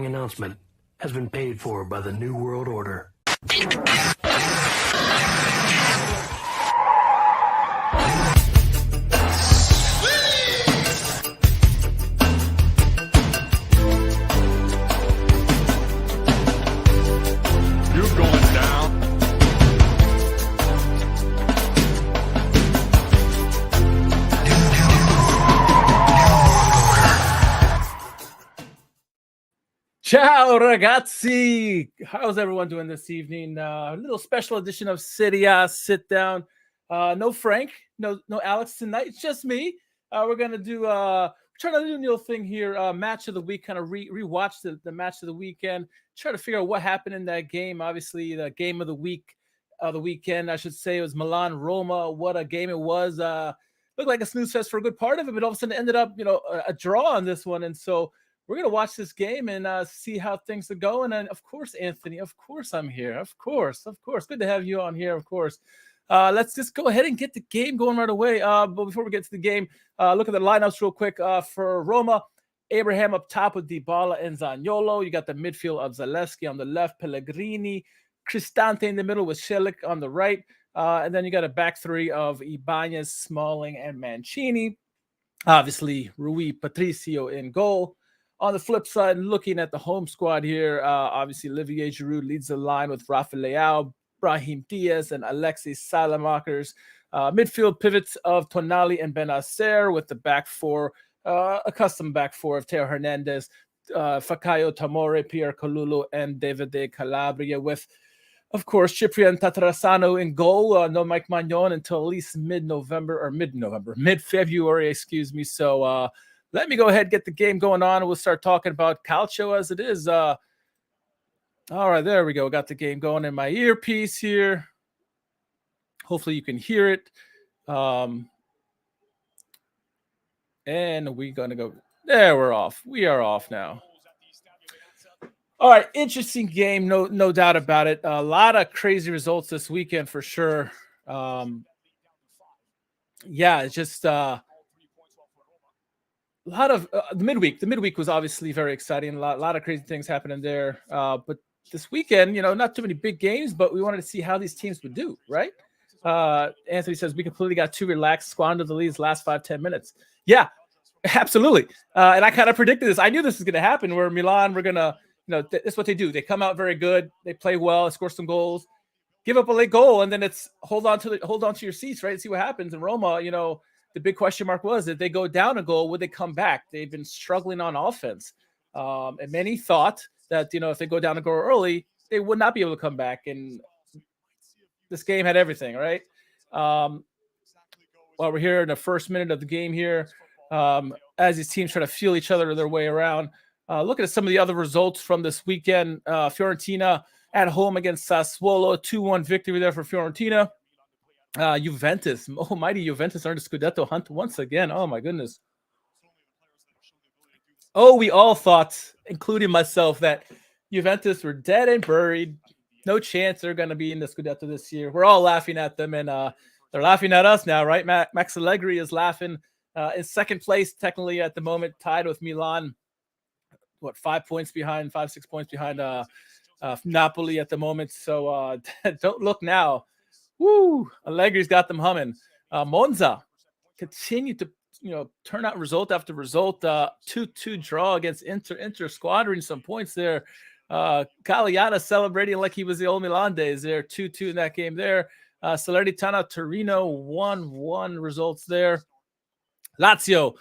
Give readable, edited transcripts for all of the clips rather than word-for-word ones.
following announcement has been paid for by the New World Order. Ciao ragazzi! How's everyone doing this evening? A little special edition of Serie Sit Down. No Frank, no Alex tonight. It's just me. We're gonna do trying to do a new thing here. Match of the week, kind of rewatch the match of the weekend. Try to figure out what happened in that game. Obviously, the game of the week, the weekend, I should say, it was Milan Roma. What a game it was! Looked like a snooze fest for a good part of it, but all of a sudden it ended up, a draw on this one, and so. We're going to watch this game and see how things are going. And, of course, Anthony, of course I'm here. Of course. Good to have you on here, of course. Let's just go ahead and get the game going right away. But before we get to the game, look at the lineups real quick. For Roma, Abraham up top with Dybala and Zaniolo. You got the midfield of Zalewski on the left, Pellegrini, Cristante in the middle with Celik on the right. And then you got a back three of Ibanez, Smalling, and Mancini. Obviously, Rui Patricio in goal. On the flip side, looking at the home squad here, obviously Olivier Giroud leads the line with Rafa Leao, Brahim Diaz, and Alexis Salamakers. Midfield pivots of Tonali and Benacer with the back four, a custom back four of Teo Hernandez, Fakayo Tamore, Pierre Colullo, and Davide Calabria with, of course, Ciprian Tatarasano in goal. No Mike Magnon until at least mid-February, excuse me. So, let me go ahead and get the game going on, and we'll start talking about Calcio as it is. All right, there we go. Got the game going in my earpiece here. Hopefully you can hear it. And we're going to go. There, we're off. We are off now. All right, interesting game, no doubt about it. A lot of crazy results this weekend for sure. It's just... a lot of the midweek. The midweek was obviously very exciting. A lot of crazy things happening there. But this weekend, not too many big games, but we wanted to see how these teams would do, right? Anthony says we completely got too relaxed, squandered the lead's last 5-10 minutes. Yeah, absolutely. And I kind of predicted this. I knew this was going to happen where Milan were going to, that's what they do. They come out very good. They play well, score some goals, give up a late goal, and then it's hold on to your seats, right? And see what happens. In Roma, the big question mark was if they go down a goal, would they come back? They've been struggling on offense. And many thought that, if they go down a goal early, they would not be able to come back. And this game had everything, right? While we're here in the first minute of the game here, as these teams try to feel each other their way around, look at some of the other results from this weekend. Fiorentina at home against Sassuolo, 2-1 victory there for Fiorentina. Juventus, mighty Juventus earned a Scudetto hunt once again. Oh my goodness. Oh, we all thought, including myself, that Juventus were dead and buried. No chance they're going to be in the Scudetto this year. We're all laughing at them, and they're laughing at us now, right? Max Allegri is laughing in second place, technically at the moment, tied with Milan. 5 points behind, 5-6 points behind Napoli at the moment. So don't look now. Woo! Allegri's got them humming. Monza continued to, turn out result after result. 2-2 draw against Inter squandering some points there. Cagliari celebrating like he was the old Milan days there. 2-2 in that game there. Salernitana Torino 1-1 results there. Lazio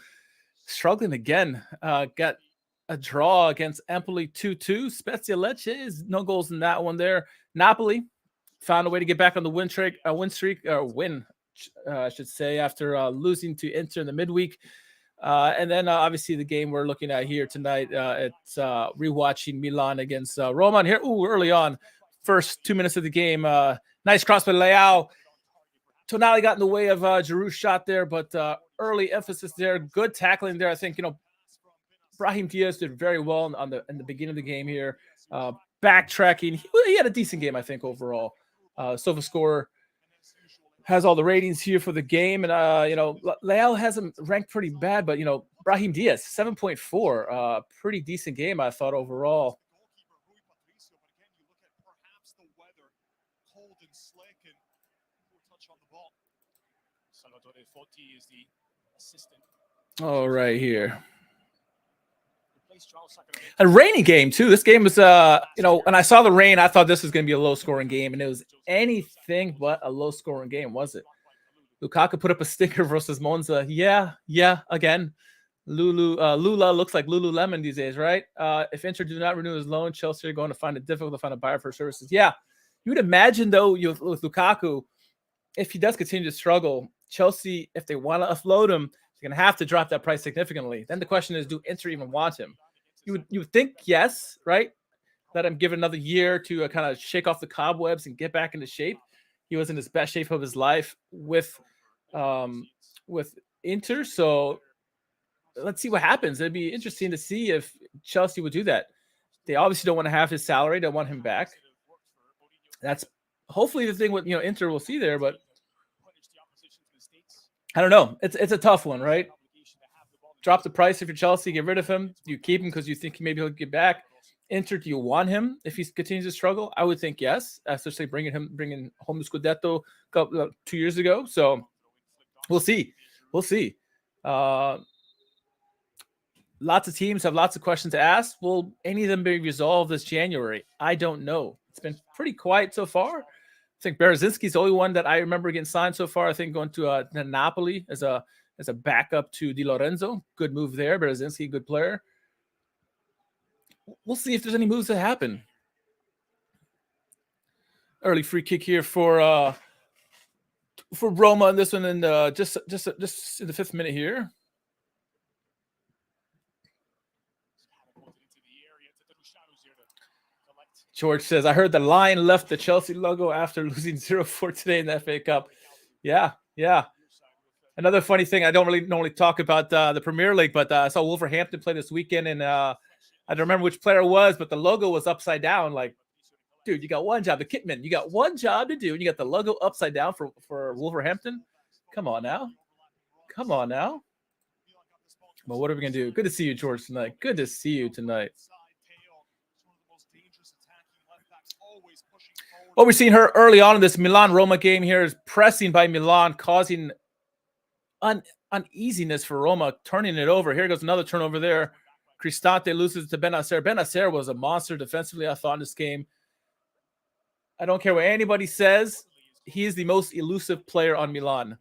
struggling again. Got a draw against Empoli 2-2. Spezia Lecce, no goals in that one there. Napoli found a way to get back on the win streak, I should say, after losing to Inter in the midweek. And then obviously the game we're looking at here tonight, it's rewatching Milan against Roma. And here, early on, first 2 minutes of the game, nice cross by Leao. Tonali got in the way of Giroud's shot there, but early emphasis there, good tackling there. I think, Brahim Diaz did very well in the beginning of the game here. Backtracking, he had a decent game, I think, overall. SofaScore has all the ratings here for the game, and Leao has him ranked pretty bad, but Brahim Diaz, 7.4. Pretty decent game, I thought, overall. All right, here. A rainy game too. This game was, when I saw the rain, I thought this was going to be a low-scoring game, and it was anything but a low-scoring game, was it? Lukaku put up a sticker versus Monza. Yeah, again. Lula looks like Lululemon these days, right? If Inter do not renew his loan, Chelsea are going to find it difficult to find a buyer for services. Yeah, you would imagine, though, with Lukaku, if he does continue to struggle, Chelsea, if they want to offload him, they're going to have to drop that price significantly. Then the question is, do Inter even want him? You would think yes, right? Let him give it another year to kind of shake off the cobwebs and get back into shape. He was in his best shape of his life with Inter, so let's see what happens. It'd be interesting to see if Chelsea would do that. They obviously don't want to have his salary. They want him back. That's hopefully the thing with Inter we'll see there, but I don't know. It's a tough one, right? Drop the price if you're Chelsea, get rid of him. You keep him because you think maybe he'll get back. Inter, do you want him if he continues to struggle? I would think yes, especially bringing home the Scudetto 2 years ago. So we'll see. Lots of teams have lots of questions to ask. Will any of them be resolved this January? I don't know. It's been pretty quiet so far. I think Berezinski's the only one that I remember getting signed so far. I think going to Napoli as a backup to Di Lorenzo. Good move there. Berezinski, good player. We'll see if there's any moves that happen. Early free kick here for Roma in this one, and just in the 5th minute here. George says, I heard the Lion left the Chelsea logo after losing 0-4 today in the FA Cup. Yeah. Another funny thing, I don't really normally talk about the Premier League, but I saw Wolverhampton play this weekend, and I don't remember which player it was, but the logo was upside down. Like, dude, you got one job, the kitman. You got one job to do, and you got the logo upside down for Wolverhampton. Come on now. But what are we going to do? Good to see you, George, tonight. Good to see you tonight. What we're seeing her early on in this Milan-Roma game here is pressing by Milan, causing uneasiness for Roma, turning it over. Here goes another turnover there. Cristante loses to Benacer. Benacer was a monster defensively, I thought, in this game. I don't care what anybody says. He is the most elusive player on Milan.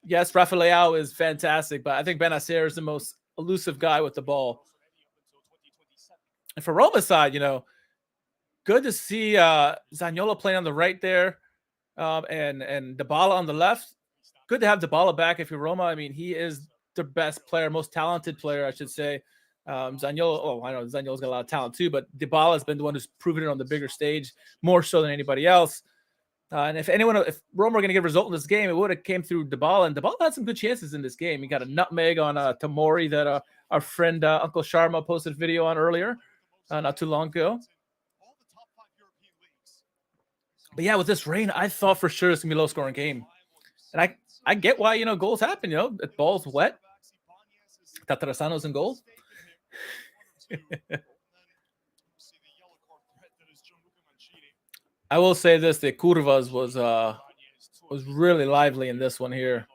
Yes, Rafael is fantastic, but I think Benacer is the most elusive guy with the ball. And for Roma's side, good to see Zaniolo playing on the right there, and Dybala on the left. Good to have Dybala back if you're Roma. I mean, he is the best player, most talented player, I should say. Zaniolo, I know Zaniolo's got a lot of talent too, but Dybala has been the one who's proven it on the bigger stage more so than anybody else. And if Roma were going to get a result in this game, it would have came through Dybala, and Dybala had some good chances in this game. He got a nutmeg on Tamori that our friend Uncle Sharma posted a video on earlier, not too long ago. But yeah, with this rain, I thought for sure it's going to be a low-scoring game. And I get why, goals happen, the ball's wet. Tatarasano's in goal. I will say this, the Curvas was really lively in this one here.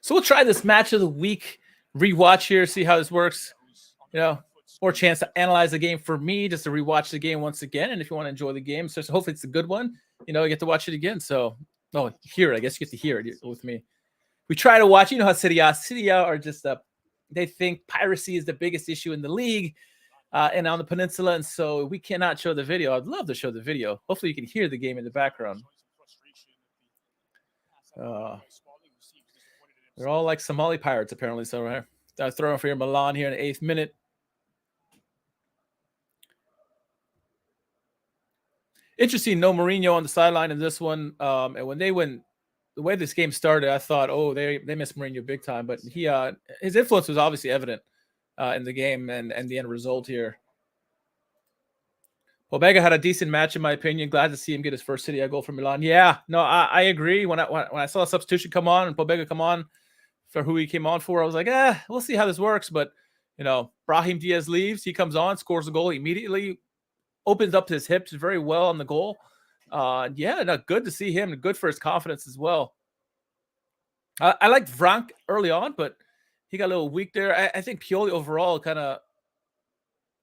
So we'll try this match of the week rewatch here, see how this works. More chance to analyze the game for me, just to rewatch the game once again. And if you want to enjoy the game, so hopefully it's a good one, you get to watch it again. So, hear it. I guess you get to hear it with me. We try to watch, how Serie are just they think piracy is the biggest issue in the league and on the peninsula. And so we cannot show the video. I'd love to show the video. Hopefully you can hear the game in the background. They're all like Somali pirates, apparently. So right, throwing for your Milan here in the 8th minute. Interesting, no Mourinho on the sideline in this one. And when the way this game started, I thought, they missed Mourinho big time. But his influence was obviously evident in the game and the end result here. Pobega had a decent match, in my opinion. Glad to see him get his first Serie A goal for Milan. Yeah, no, I agree. When I saw a substitution come on and Pobega come on, for who he came on for. I was like, we'll see how this works. But, Brahim Diaz leaves. He comes on, scores a goal immediately, opens up his hips very well on the goal. Good to see him. Good for his confidence as well. I liked Frank early on, but he got a little weak there. I think Pioli overall kind of,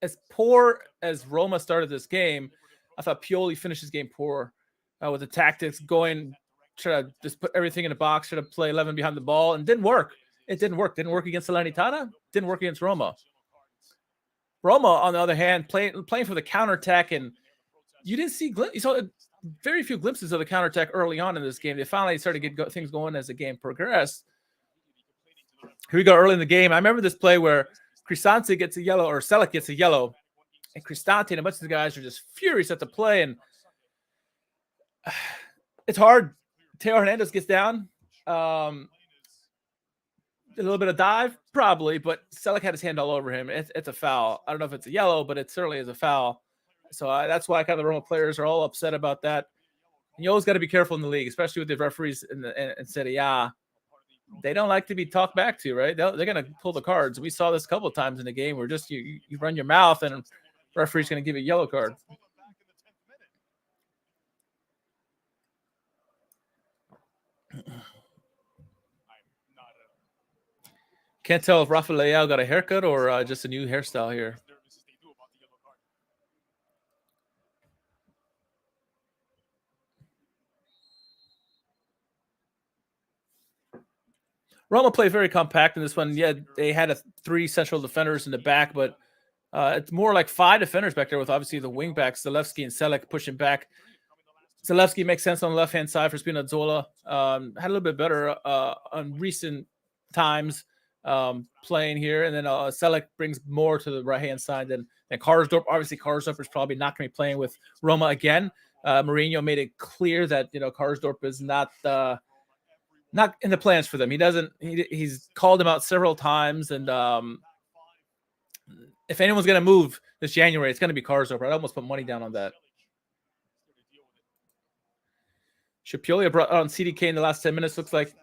as poor as Roma started this game, I thought Pioli finished his game poor with the tactics going, try to just put everything in the box, try to play 11 behind the ball, and didn't work. It didn't work. Didn't work against Salernitana. Didn't work against Roma. Roma, on the other hand, playing for the counterattack, and you didn't see you saw very few glimpses of the counterattack early on in this game. They finally started to get things going as the game progressed. Here we go early in the game. I remember this play where Cristante gets a yellow, or Selleck gets a yellow, and Cristante and a bunch of the guys are just furious at the play, and it's hard. Teo Hernandez gets down. A little bit of dive, probably, but Selleck had his hand all over him. It's a foul. I don't know if it's a yellow, but it certainly is a foul. So that's why kind of the Roma players are all upset about that. And you always got to be careful in the league, especially with the referees in Serie A. They don't like to be talked back to, right? They're going to pull the cards. We saw this a couple of times in the game where just you run your mouth and the referee's going to give you a yellow card. Can't tell if Rafael Leao got a haircut or just a new hairstyle here. Roma played very compact in this one. Yeah, they had 3 central defenders in the back, but it's more like 5 defenders back there with obviously the wing backs, Zalewski and Selleck pushing back. Zalewski makes sense on the left-hand side for Spinazzola. Had a little bit better on recent times playing here. And then Selleck brings more to the right-hand side than Karsdorp. Obviously, Karsdorp is probably not going to be playing with Roma again. Mourinho made it clear that, Karsdorp is not in the plans for them. He's called him out several times. And if anyone's going to move this January, it's going to be Karsdorp. I'd almost put money down on that. Pioli brought on CDK in the last 10 minutes. Looks like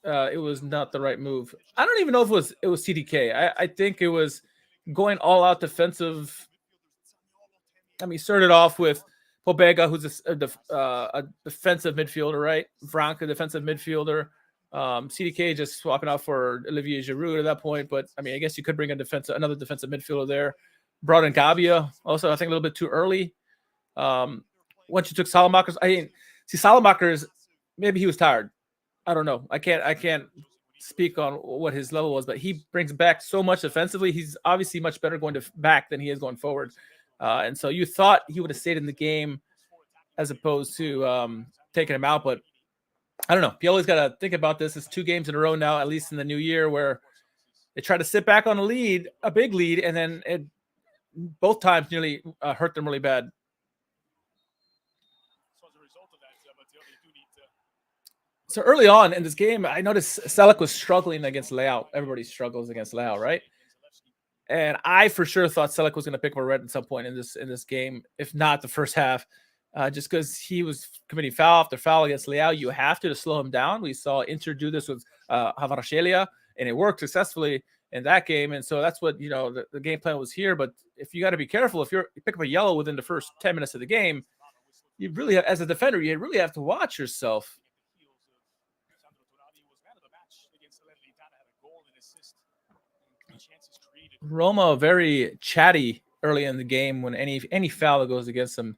it was not the right move. I don't even know if it was CDK. I think it was going all out defensive. I mean, started off with Pobega, who's a defensive midfielder, right? Frank, a defensive midfielder. CDK just swapping out for Olivier Giroud at that point. But I mean, I guess you could bring another defensive midfielder there. Brought in Gabbia, also I think a little bit too early. Once you took Salamakers, see, Salamakers, maybe he was tired. I don't know. I can't speak on what his level was, but he brings back so much defensively. He's obviously much better going to back than he is going forward. And so you thought he would have stayed in the game as opposed to taking him out. But I don't know. Pioli's got to think about this. It's 2 games in a row now, at least in the new year, where they try to sit back on a big lead, and then it both times nearly hurt them really bad. So early on in this game, I noticed Selleck was struggling against Leao. Everybody struggles against Leao, right? And I for sure thought Selleck was going to pick up a red at some point in this game, if not the first half, just because he was committing foul after foul against Leao. You have to slow him down. We saw Inter do this with Kvaratskhelia, and it worked successfully in that game. And so that's what the game plan was here. But if you got to be careful, if you pick up a yellow within the first 10 minutes of the game, you really have, as a defender, you really have to watch yourself. Roma very chatty early in the game when any foul that goes against them.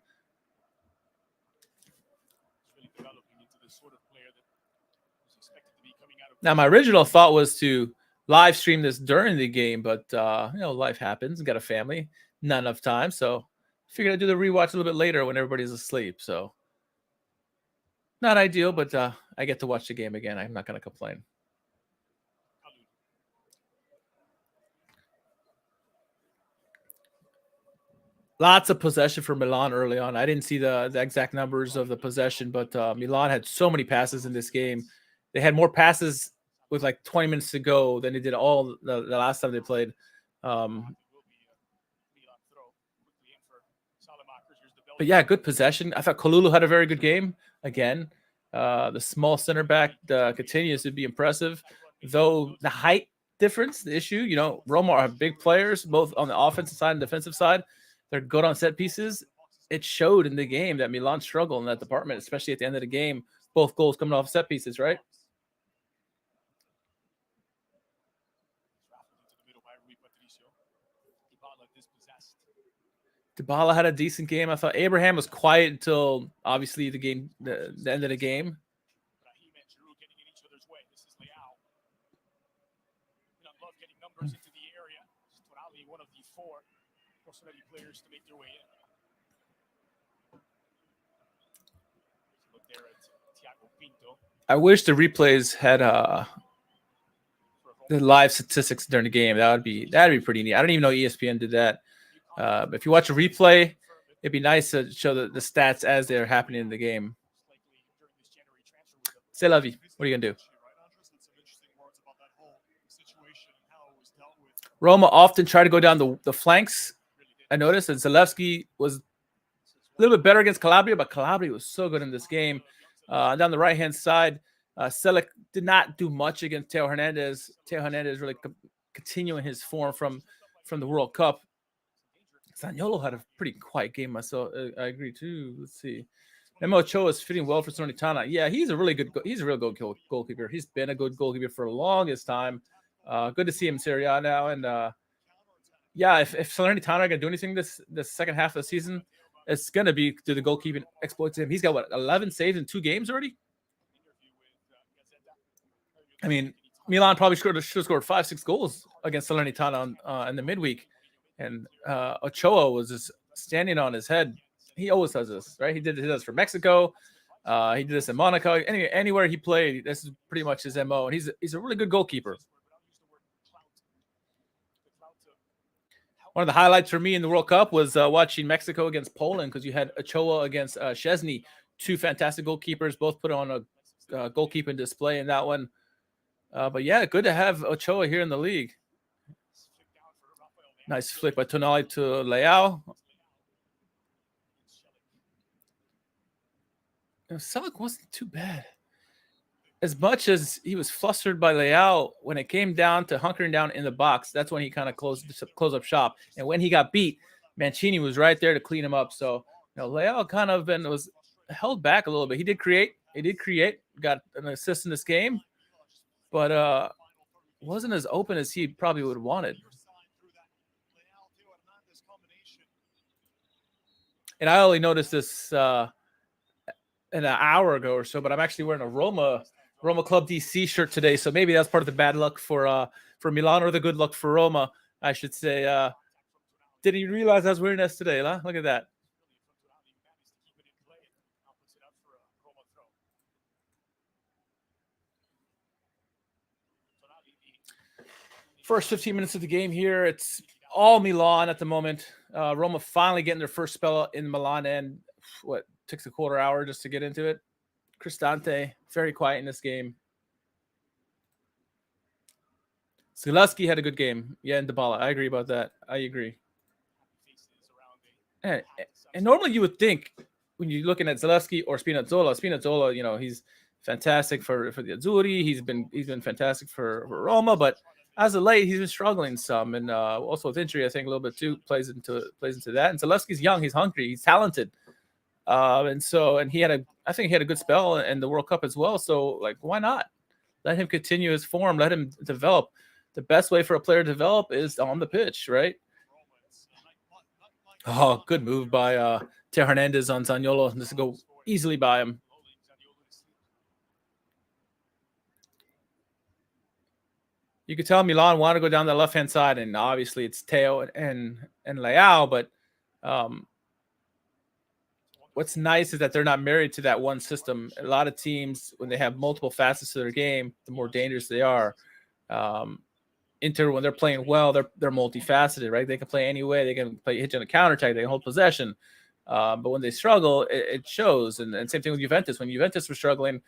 Now, my original thought was to live stream this during the game, but life happens. Got a family, not enough time, so I figured I'd do the rewatch a little bit later when everybody's asleep. So not ideal, but I get to watch the game again. I'm not going to complain. Lots of possession for Milan early on. I didn't see the exact numbers of the possession, but Milan had so many passes in this game. They had more passes with like 20 minutes to go than they did all the last time they played. But yeah, good possession. I thought Kalulu had a very good game again. The small center back continues to be impressive. though the height difference, the issue, Roma are big players, both on the offensive side and defensive side. They're good on set pieces. It showed in the game that Milan struggled in that department, especially at the end of the game. Both goals coming off set pieces, right? Dybala had a decent game. I thought Abraham was quiet until obviously the game, the end of the game. One of the 4 Rossoneri players to make their way in. Look there at Thiago Pinto. I wish the replays had the live statistics during the game. That'd be pretty neat. I don't even know ESPN did that. But if you watch a replay, it'd be nice to show the stats as they're happening in the game. C'est la vie. What are you gonna do? Roma often try to go down the flanks. I noticed that Zalewski was a little bit better against Calabria, but Calabria was so good in this game. Down the right-hand side, Selic did not do much against Teo Hernandez. Teo Hernandez really continuing his form from the World Cup. Zaniolo had a pretty quiet game myself. I agree too. Let's see. Memo Ochoa is fitting well for Salernitana. Yeah, he's a real good goalkeeper. He's been a good goalkeeper for the longest time. Good to see him in Serie A now. And yeah, if Salernitana are going to do anything this second half of the season, it's going to be through the goalkeeping exploits him. He's got, 11 saves in 2 games already? I mean, Milan probably should have scored 5-6 goals against Salernitana in the midweek. And Ochoa was just standing on his head. He always does this, right? He did this for Mexico. He did this in Monaco. Anywhere he played, this is pretty much his MO. And he's a really good goalkeeper. One of the highlights for me in the World Cup was watching Mexico against Poland, because you had Ochoa against Szczesny, 2 fantastic goalkeepers, both put on a goalkeeping display in that one. But yeah, good to have Ochoa here in the league. Nice flick by Tonali to Leao. Selic wasn't too bad. As much as he was flustered by Leao, when it came down to hunkering down in the box, that's when he kind of closed up shop. And when he got beat, Mancini was right there to clean him up. So, Leao kind of was held back a little bit. He did create, got an assist in this game, but wasn't as open as he probably would have wanted. And I only noticed this an hour ago or so, but I'm actually wearing a Roma Club DC shirt today, so maybe that's part of the bad luck for Milan, or the good luck for Roma, I should say. Did he realize I was wearing this today? Huh? Look at that. First 15 minutes of the game here, it's all Milan at the moment. Roma finally getting their first spell in Milan, and took a quarter hour just to get into it. Cristante, very quiet in this game. Zalewski had a good game. Yeah, and Dybala. I agree about that. I agree. And normally you would think, when you're looking at Zalewski or Spinazzola, he's fantastic for the Azzurri. He's been fantastic for Roma, but as of late, he's been struggling some, and also with injury, I think a little bit too plays into that. And Zalewski's young, he's hungry, he's talented, and I think he had a good spell in the World Cup as well. So, why not let him continue his form? Let him develop. The best way for a player to develop is on the pitch, right? Oh, good move by Teo Hernandez on Zaniolo, just to go easily by him. You could tell Milan want to go down the left-hand side, and obviously it's Teo and Leao, but what's nice is that they're not married to that one system. A lot of teams, when they have multiple facets to their game, the more dangerous they are. Inter, when they're playing well, they're multifaceted, right? They can play any way. They can play hitch on a counterattack. They can hold possession. But when they struggle, it shows. And same thing with Juventus. When Juventus were struggling,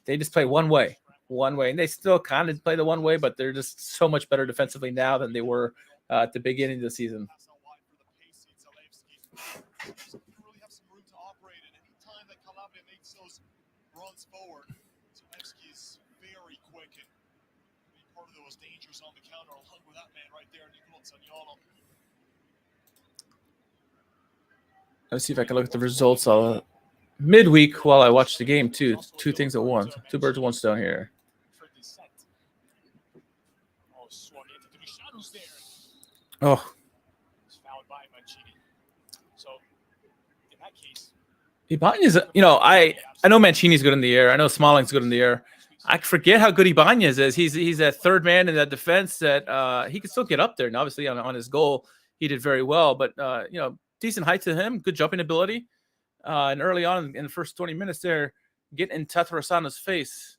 they just play one way. And they still kind of play the one way, but they're just so much better defensively now than they were at the beginning of the season. Let's see if I can look at the results midweek while I watch the game too. Two things at once. Two birds, one stone here. Oh. Ibanez, I know Mancini's good in the air. I know Smalling's good in the air. I forget how good Ibanez is. He's that third man in that defense that he can still get up there. And obviously on his goal, he did very well. But decent height to him, good jumping ability. And early on in the first 20 minutes there, getting in Tatarusano's face.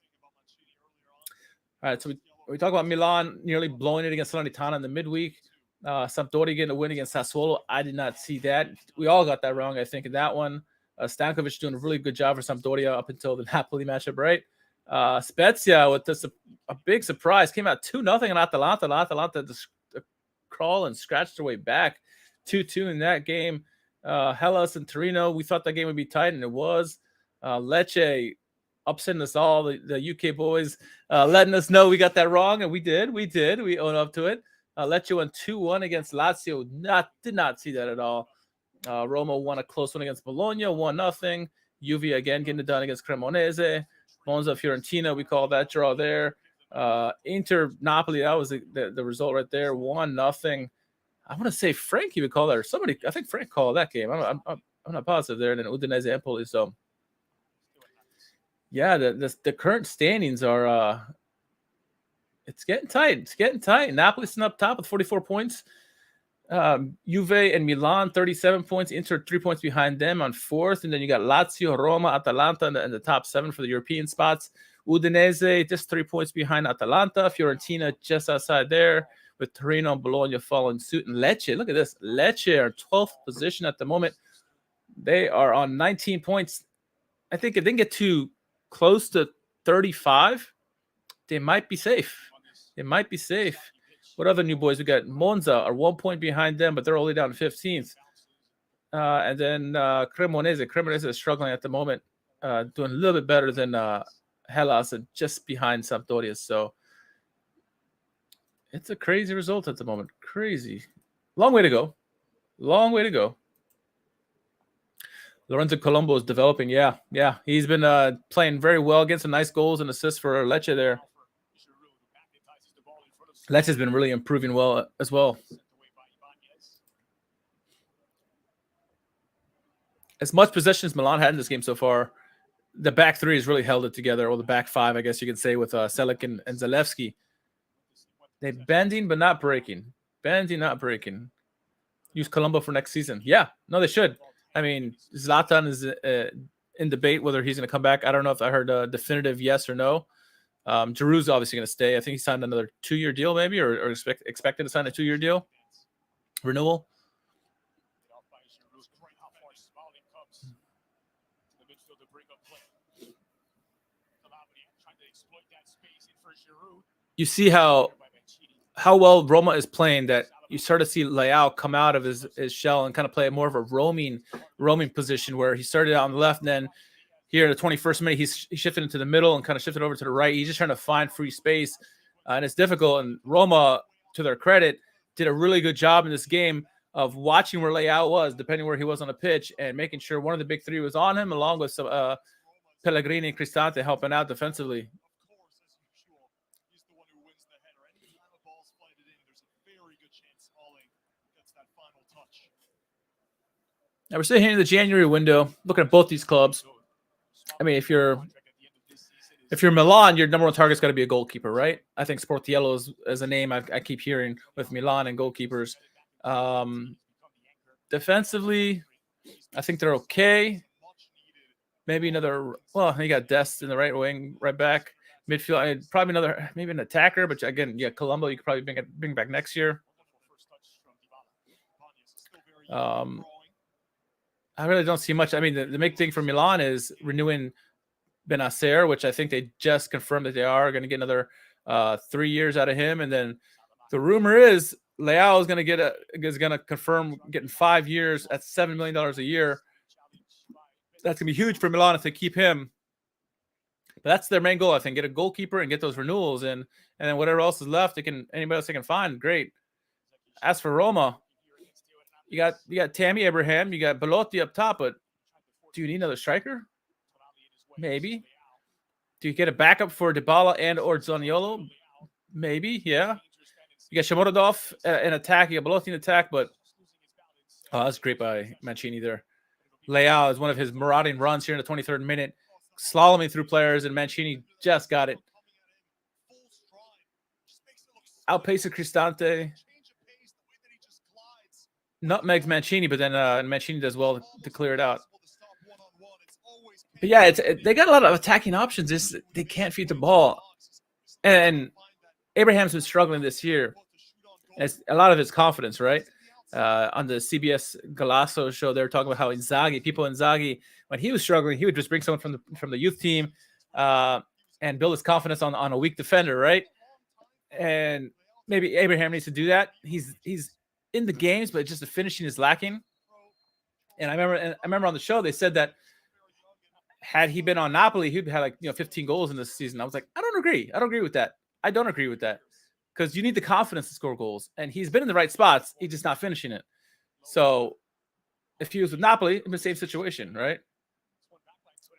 All right, so we talk about Milan nearly blowing it against Salernitana in the midweek. Sampdoria getting a win against Sassuolo. I did not see that. We all got that wrong, I think, in that one. Stankovic doing a really good job for Sampdoria up until the Napoli matchup, right? Spezia with this a big surprise. Came out 2-0 on Atalanta. Atalanta just crawl and scratch their way back. 2-2 in that game. Hellas and Torino, we thought that game would be tight, and it was. Lecce upsetting us all, the UK boys letting us know we got that wrong, and we did. We own up to it. Lecce won 2-1 against Lazio. Did not see that at all. Roma won a close one against Bologna, 1-0. Juve again getting it done against Cremonese. Monza Fiorentina, we call that draw there. Inter Napoli, that was the result right there, 1-0. I want to say Frankie would call that, or somebody. I think Frank called that game. I'm not positive there. And then Udinese Empoli. So, yeah, the current standings are. It's getting tight. Napoli's up top with 44 points. Juve and Milan 37 points. Inter 3 points behind them on fourth, and then you got Lazio, Roma, Atalanta in the top 7 for the European spots. Udinese just 3 points behind Atalanta. Fiorentina just outside there, with Torino and Bologna following suit. And Lecce, look at this. Lecce are 12th position at the moment. They are on 19 points. I think if they can get to close to 35, they might be safe. What other new boys? We got Monza are 1 point behind them, but they're only down 15th. And then Cremonese. Cremonese is struggling at the moment, doing a little bit better than Hellas and just behind Sampdoria. So it's a crazy result at the moment. Crazy. Long way to go. Lorenzo Colombo is developing. Yeah. He's been playing very well, getting some nice goals and assists for Lecce there. Lecce's been really improving well as well. As much possession as Milan had in this game so far, the back three has really held it together, or the back five, I guess you could say, with Selic and Zalewski. They're bending but not breaking. Use Colombo for next season. Yeah, no, they should. I mean, Zlatan is in debate whether he's going to come back. I don't know if I heard a definitive yes or no. Giroud's obviously going to stay. I think he signed another 2-year deal, maybe, or expected to sign a 2-year deal renewal. You see how well Roma is playing, that you start to see Leao come out of his shell and kind of play more of a roaming position, where he started out on the left, and then here in the 21st minute, he shifted into the middle and kind of shifted over to the right. He's just trying to find free space, and it's difficult. And Roma, to their credit, did a really good job in this game of watching where Leao was, depending where he was on the pitch, and making sure one of the big three was on him, along with some Pellegrini and Cristante helping out defensively. Now we're sitting here in the January window, looking at both these clubs. I mean, if you're Milan, your number one target's got to be a goalkeeper, right? I think Sportiello is a name I keep hearing with Milan and goalkeepers. Defensively, I think they're okay. Maybe another. Well, you got Dest in the right wing, right back, midfield. Probably maybe an attacker. But again, yeah, Colombo you could probably bring back next year. I really don't see much. I mean, the big thing for Milan is renewing Benacer, which I think they just confirmed that they are going to get another 3 years out of him. And then the rumor is Leao is going to confirm getting 5 years at $7 million a year. That's going to be huge for Milan if they keep him. But that's their main goal, I think. Get a goalkeeper and get those renewals in, and then whatever else is left, anybody else they can find, great. As for Roma, you got Tammy Abraham, you got Belotti up top, but do you need another striker? Maybe. Do you get a backup for Dybala and or Zaniolo? Maybe, yeah. You got Shomorodov in attack, you got Belotti in attack, but that's great by Mancini there. Leao is one of his marauding runs here in the 23rd minute, slaloming through players, and Mancini just got it. Outpaces Cristante. Nutmegs Mancini, but then Mancini does well to clear it out. But yeah, they got a lot of attacking options. They can't feed the ball. And Abraham's been struggling this year. It's a lot of his confidence, right? On the CBS Galasso show, they were talking about how Inzaghi, when he was struggling, he would just bring someone from the youth team and build his confidence on a weak defender, right? And maybe Abraham needs to do that. He's in the games, but just the finishing is lacking. And I remember on the show they said that had he been on Napoli, he'd had like 15 goals in this season. I was like, I don't agree with that. I don't agree with that. Because you need the confidence to score goals. And he's been in the right spots. He's just not finishing it. So if he was with Napoli, it's the same situation, right?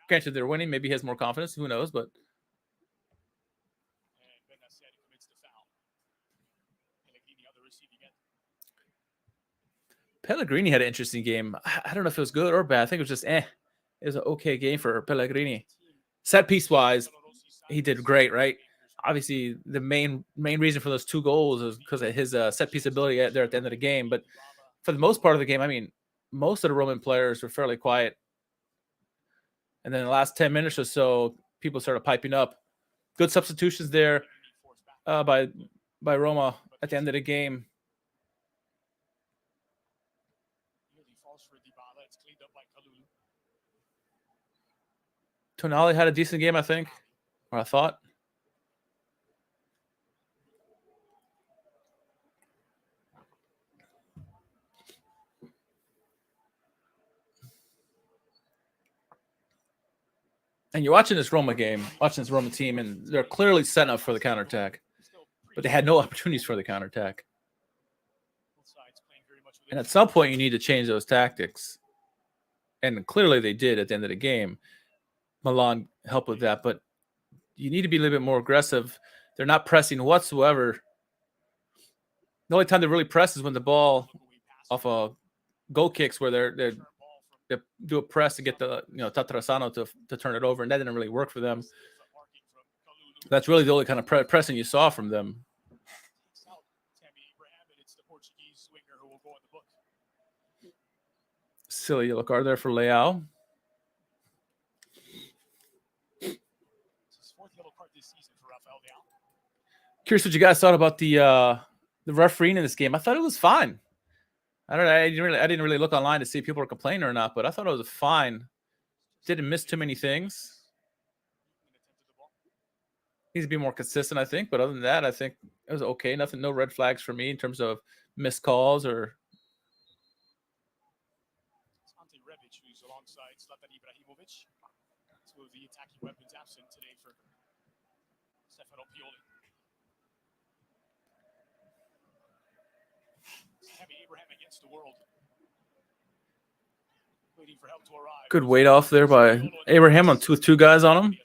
Granted, they're winning. Maybe he has more confidence. Who knows? But Pellegrini had an interesting game. I don't know if it was good or bad. I think it was just It was an okay game for Pellegrini. Set piece wise, he did great, right? Obviously, the main reason for those 2 goals is because of his set piece ability there at the end of the game. But for the most part of the game, I mean, most of the Roman players were fairly quiet. And then the last 10 minutes or so, people started piping up. Good substitutions there by Roma at the end of the game. Tonali had a decent game, I think, or I thought. And you're watching this Roma game, watching this Roma team, and they're clearly setting up for the counterattack. But they had no opportunities for the counterattack. And at some point, you need to change those tactics. And clearly they did at the end of the game. Milan helped with that. But you need to be a little bit more aggressive. They're not pressing whatsoever. The only time they really press is when the ball off a goal kicks where they do a press to get the Tatarasano to turn it over, and that didn't really work for them. That's really the only kind of pressing you saw from them. Silly yellow card there for Leao. Curious what you guys thought about the refereeing in this game. I thought it was fine. I didn't really look online to see if people were complaining or not, but I thought it was fine. Didn't miss too many things. Needs to be more consistent, I think. But other than that, I think it was okay. No red flags for me in terms of missed calls or. Who's alongside Zlatan Ibrahimovic. Two of the attacking weapons absent today for Stefano Pioli. Abraham against the world. Waiting for help to arrive. Good weight off there by Abraham with two guys on him.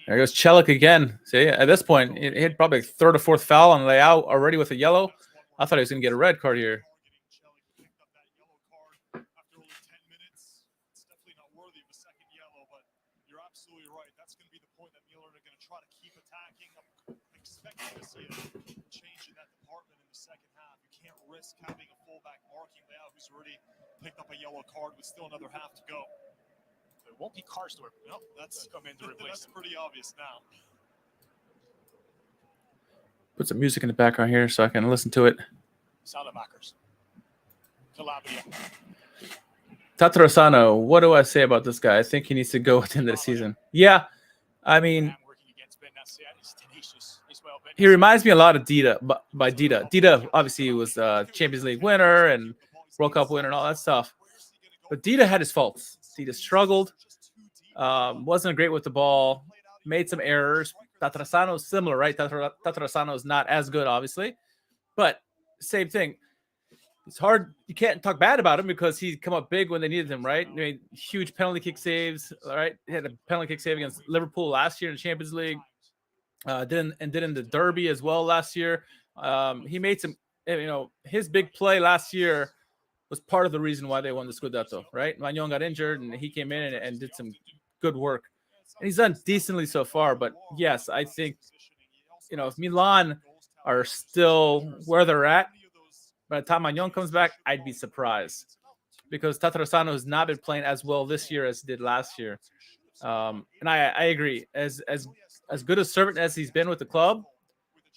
There goes Celik again. See, at this point, he had probably 3rd or 4th foul on Leao already with a yellow. I thought he was going to get a red card here. Having a fullback marking Leao, who's already picked up a yellow card with still another half to go. There won't be Karsdorp. Nope, that's come in to replace. That's pretty obvious now. Put some music in the background here so I can listen to it. Salamakers. Calabria. Tatarasano, what do I say about this guy? I think he needs to go at the end of the season. Yeah, I mean, He reminds me a lot of Dida, by Dida. Dida obviously was a Champions League winner and World Cup winner and all that stuff. But Dida had his faults. Dida struggled, wasn't great with the ball, made some errors. Tatarasano is similar, right? Tatarasano is not as good, obviously, but same thing. It's hard. You can't talk bad about him because he come up big when they needed him, right? I mean, huge penalty kick saves, right? He had a penalty kick save against Liverpool last year in the Champions League. Did in the Derby as well last year. He made some, his big play last year was part of the reason why they won the Scudetto, right? Magnon got injured and he came in and did some good work. And he's done decently so far. But yes, I think, if Milan are still where they're at, by the time Magnon comes back, I'd be surprised because Tatarasano has not been playing as well this year as he did last year. And I agree. As good a servant as he's been with the club,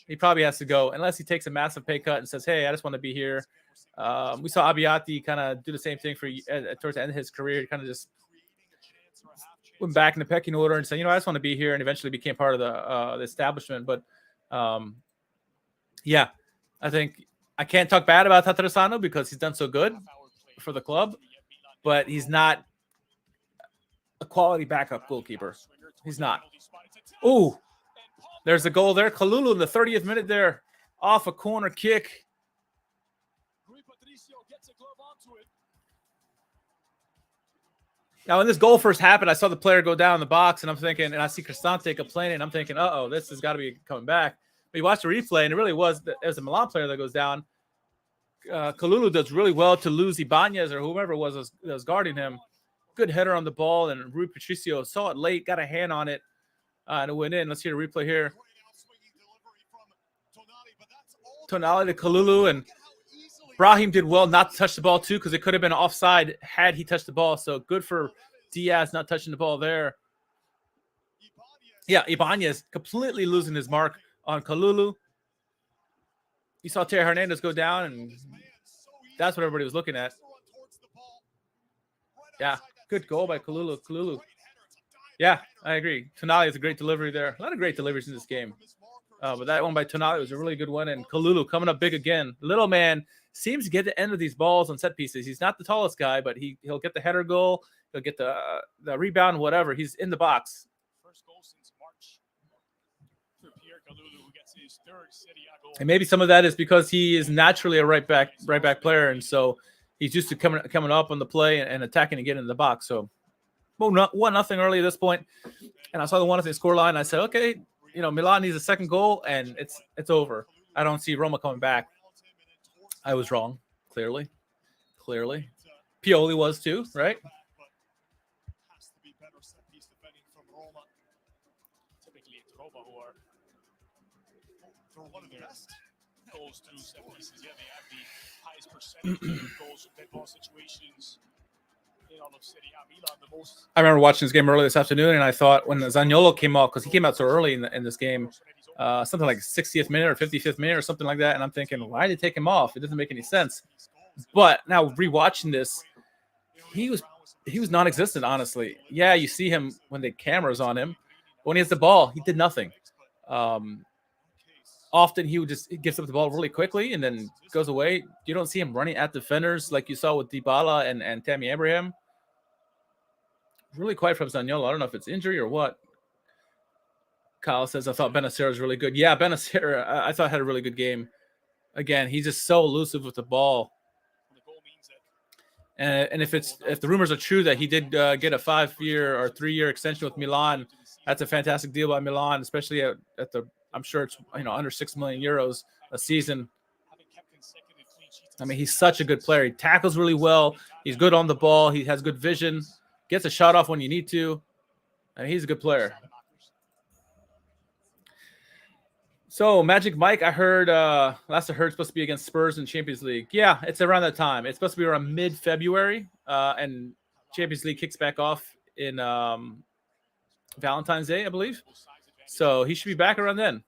he probably has to go unless he takes a massive pay cut and says, hey, I just want to be here. We saw Abbiati kind of do the same thing towards the end of his career. He kind of just went back in the pecking order and said, I just want to be here, and eventually became part of the establishment. But yeah, I think I can't talk bad about Tatarasano because he's done so good for the club, but he's not a quality backup goalkeeper. He's not. Ooh, there's a goal there. Kalulu in the 30th minute there, off a corner kick. Now, when this goal first happened, I saw the player go down in the box, and I'm thinking, and I see Cristante complaining, and I'm thinking, this has got to be coming back. But you watch the replay, and it really was a Milan player that goes down. Kalulu does really well to lose Ibanez or whoever it was that was guarding him. Good header on the ball, and Rui Patricio saw it late, got a hand on it, and it went in. Let's hear the replay here. Tonali to Kalulu, and Brahim did well not to touch the ball too because it could have been offside had he touched the ball. So good for Diaz not touching the ball there. Yeah, Ibanez completely losing his mark on Kalulu. You saw Terry Hernandez go down, and that's what everybody was looking at. Yeah, good goal by Kalulu. Yeah, I agree. Tonali has a great delivery there. A lot of great deliveries in this game. But that one by Tonali was a really good one. And Kalulu coming up big again. Little man seems to get the end of these balls on set pieces. He's not the tallest guy, but he'll get the header goal. He'll get the rebound, whatever. He's in the box. First goal since March for Pierre Kalulu, who gets his third Serie A goal. And maybe some of that is because he is naturally a right back player, and so he's used to coming up on the play and attacking and getting in the box. So, 1-0 early at this point, and I saw the 1-0 score line. I said, okay, Milan needs a second goal, and it's over. I don't see Roma coming back. I was wrong, clearly. Pioli was too, right? Has to be better set piece defending from Roma. Typically, it's Roma who are one of the best goals through set pieces. Yeah, they have the highest percentage of goals from dead ball situations in all of Serie A. Milan, the most. I remember watching this game earlier this afternoon, and I thought when Zaniolo came out, because he came out so early in this game, something like 60th minute or 55th minute or something like that, and I'm thinking, why did they take him off? It doesn't make any sense. But now rewatching this, he was non-existent, honestly. Yeah, you see him when the camera's on him. But when he has the ball, he did nothing. Often he gives up the ball really quickly and then goes away. You don't see him running at defenders like you saw with Dybala and Tammy Abraham. Really quiet from Zaniolo. I don't know if it's injury or what. Kyle says, I thought Benacer was really good. Yeah, Benacer, I thought had a really good game. Again, he's just so elusive with the ball. And if the rumors are true that he did get a 5-year or 3-year extension with Milan, that's a fantastic deal by Milan, especially at the, I'm sure it's under 6 million euros a season. I mean, he's such a good player. He tackles really well. He's good on the ball. He has good vision. Gets a shot off when you need to. And he's a good player. So, Magic Mike, I heard, last I heard, it's supposed to be against Spurs in Champions League. Yeah, it's around that time. It's supposed to be around mid-February, and Champions League kicks back off in Valentine's Day, I believe. So, he should be back around then.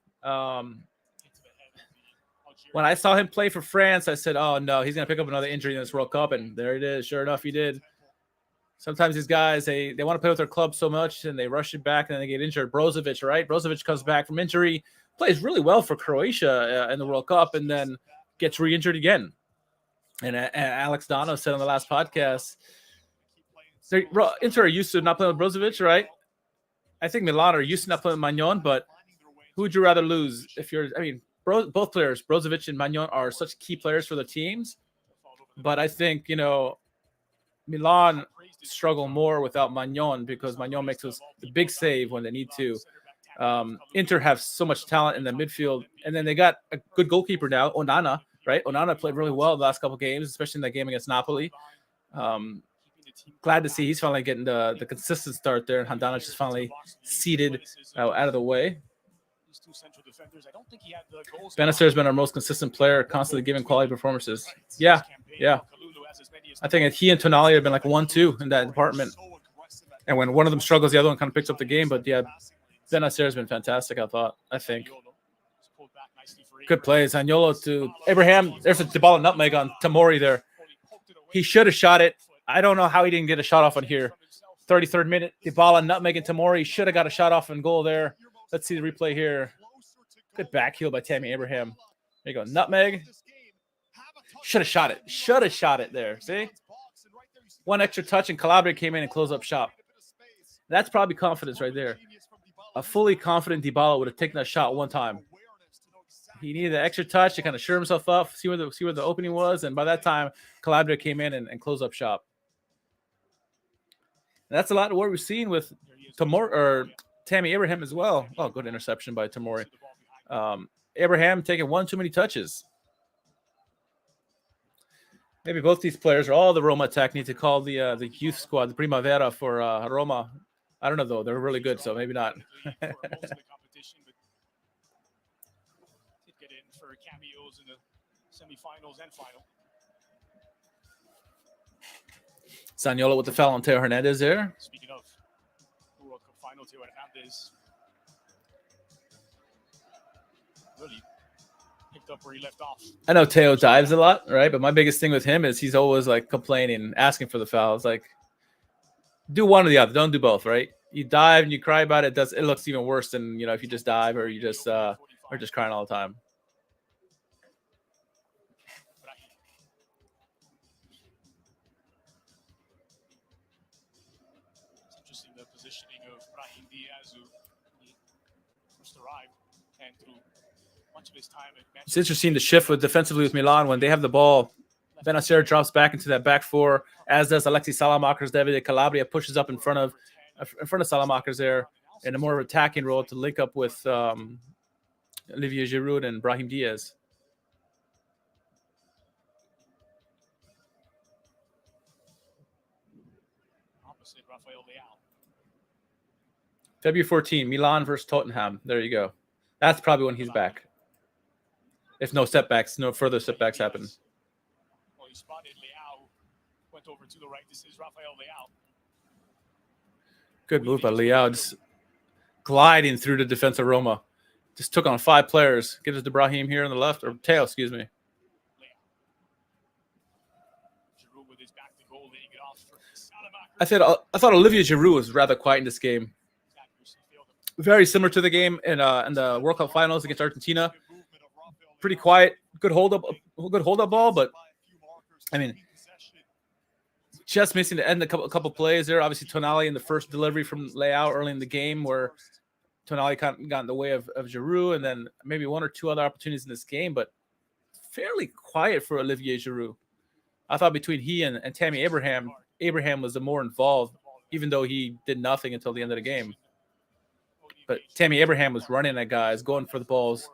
When I saw him play for France, I said, oh, no, he's going to pick up another injury in this World Cup, and there it is. Sure enough, he did. Sometimes these guys, they want to play with their club so much, and they rush it back, and then they get injured. Brozovic, right? Brozovic comes back from injury, plays really well for Croatia in the World Cup, and then gets re-injured again. And Alex Dono said on the last podcast, Inter are used to not playing with Brozovic, right? I think Milan are used to not playing with Magnon, but who would you rather lose both players, Brozovic and Magnon, are such key players for the teams. But I think, Milan struggle more without Magnon because Magnon makes the big save when they need to. Inter have so much talent in the midfield, and then they got a good goalkeeper now, Onana, right? Onana played really well the last couple of games, especially in that game against Napoli. Glad to see he's finally getting the consistent start there, and Handanovic is finally seated out of the way. Benacer has been our most consistent player, constantly giving quality performances. Yeah. I think he and Tonali have been like 1-2 in that department. And when one of them struggles, the other one kind of picks up the game. But yeah, Benacer has been fantastic, I think. Good plays. Zaniolo to Abraham. There's a Dybala nutmeg on Tomori there. He should have shot it. I don't know how he didn't get a shot off on here. 33rd minute, Dybala nutmeg and Tomori. Should have got a shot off and goal there. Let's see the replay here. Good back heel by Tammy Abraham. There you go. Nutmeg. Should have shot it. Should have shot it there. See? One extra touch and Calabria came in and closed up shop. That's probably confidence right there. A fully confident Dybala would have taken that shot one time. He needed an extra touch to kind of sure himself up, see where the opening was, and by that time, Calabria came in and closed up shop. And that's a lot of what we've seen with Tammy Abraham as well. Oh, good interception by Tomori. Abraham taking one too many touches. Maybe both these players or all the Roma attack need to call the youth squad, the Primavera for Roma. I don't know, though. They're really good, so maybe not. Cameos in the semifinals and final. Zaniolo with the foul on Teo Hernandez there. Speaking of World Cup final, Teo Hernandez really picked up where he left off. I know Teo dives a lot, right? But my biggest thing with him is he's always like complaining, asking for the fouls. Like, do one or the other. Don't do both, right? You dive and you cry about it. It looks even worse than if you just dive or you just are just crying all the time. It's interesting to shift defensively with Milan when they have the ball. Benacer drops back into that back four, as does Alexis Salamakers. Davide Calabria pushes up in front of Salamakers there in a more attacking role to link up with Olivier Giroud and Brahim Diaz. February 14, Milan versus Tottenham. There you go. That's probably when he's back. If no further setbacks happen. Well, he spotted Leao, went over to the right. This is Rafael Leao. Good move by Leao, just gliding through the defense of Roma. Just took on 5 players. Gives it to Brahim here on the left, or Teo, excuse me. I thought Olivier Giroud was rather quiet in this game. Very similar to the game in the World Cup finals against Argentina. Pretty quiet, good hold up ball, but I mean, just missing to end a couple plays there. Obviously, Tonali in the first delivery from Leao early in the game, where Tonali got in the way of Giroud, and then maybe 1 or 2 other opportunities in this game, but fairly quiet for Olivier Giroud. I thought between he and Tammy Abraham was the more involved, even though he did nothing until the end of the game. But Tammy Abraham was running at guys, going for the balls,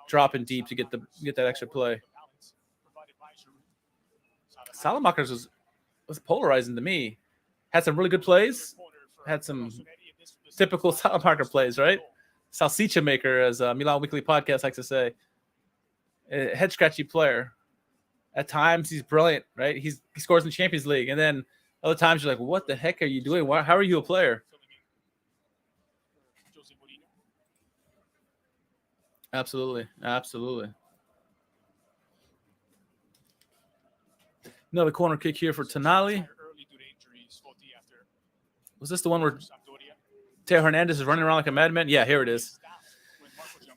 dropping deep to get that extra play. Salamakers was polarizing to me. Had some really good plays. Had some typical Salamaker plays, right? Salsicha maker, as Milan Weekly Podcast likes to say. A head-scratchy player. At times, he's brilliant, right? He scores in Champions League. And then other times, you're like, what the heck are you doing? How are you a player? Absolutely. Another corner kick here for Tonali. Was this the one where Teo Hernandez is running around like a madman? Yeah, here it is.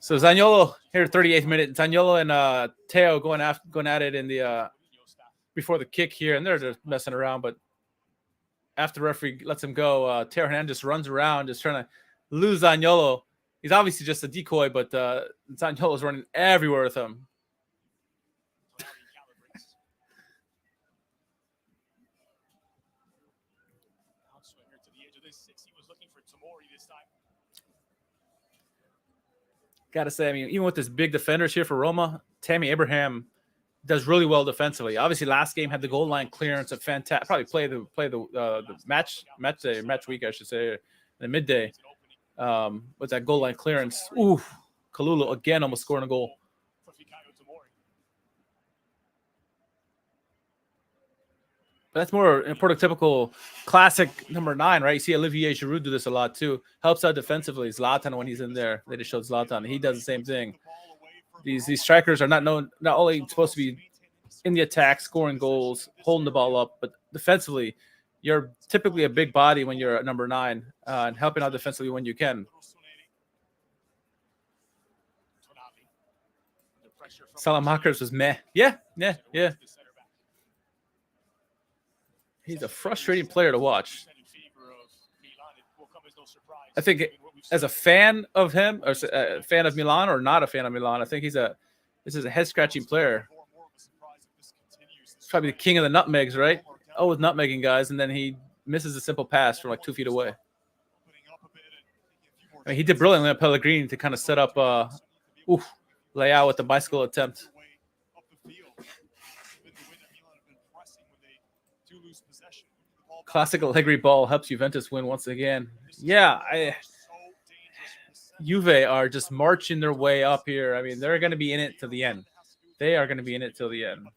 So Zaniolo here, 38th minute. Zaniolo and Teo going at it in the before the kick here, and they're just messing around. But after the referee lets him go, Teo Hernandez runs around, just trying to lose Zaniolo. He's obviously just a decoy, but Zaniolo's running everywhere with him. Got to say, I mean, even with this big defenders here for Roma, Tammy Abraham does really well defensively. Obviously, last game had the goal line clearance. A fantastic, probably play the match week, I should say, the midday. With that goal line clearance, ooh, Kalulu again almost scoring a goal. But that's more a prototypical classic number 9, right? You see Olivier Giroud do this a lot too. Helps out defensively. Zlatan when he's in there. They just showed Zlatan. He does the same thing. These strikers are not only supposed to be in the attack, scoring goals, holding the ball up, but defensively, you're typically a big body when you're at number 9 and helping out defensively when you can. Salamakers was meh. Yeah. He's a frustrating player to watch. I think as a fan of him, or a fan of Milan, or not a fan of Milan, I think this is a head-scratching player. He's probably the king of the nutmegs, right? Always nutmegging guys, and then he misses a simple pass from like 2 feet away. I mean, he did brilliantly on Pellegrini to kind of set up lay out with the bicycle attempt. Classic Allegri ball helps Juventus win once again. Yeah, Juve are just marching their way up here. I mean, they're going to be in it to the end. They are going to be in it till the end.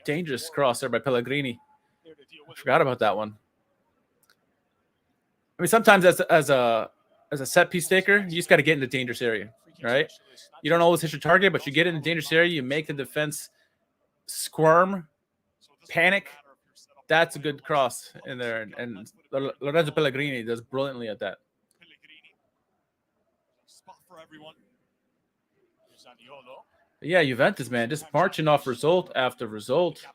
Dangerous cross there by Pellegrini. I forgot about that one. I mean, sometimes as a set piece taker, you just got to get in the dangerous area, right? You don't always hit your target, but you get in the dangerous area, you make the defense squirm, panic. That's a good cross in there, and Lorenzo Pellegrini does brilliantly at that. Yeah, Juventus, man, just marching off result after result.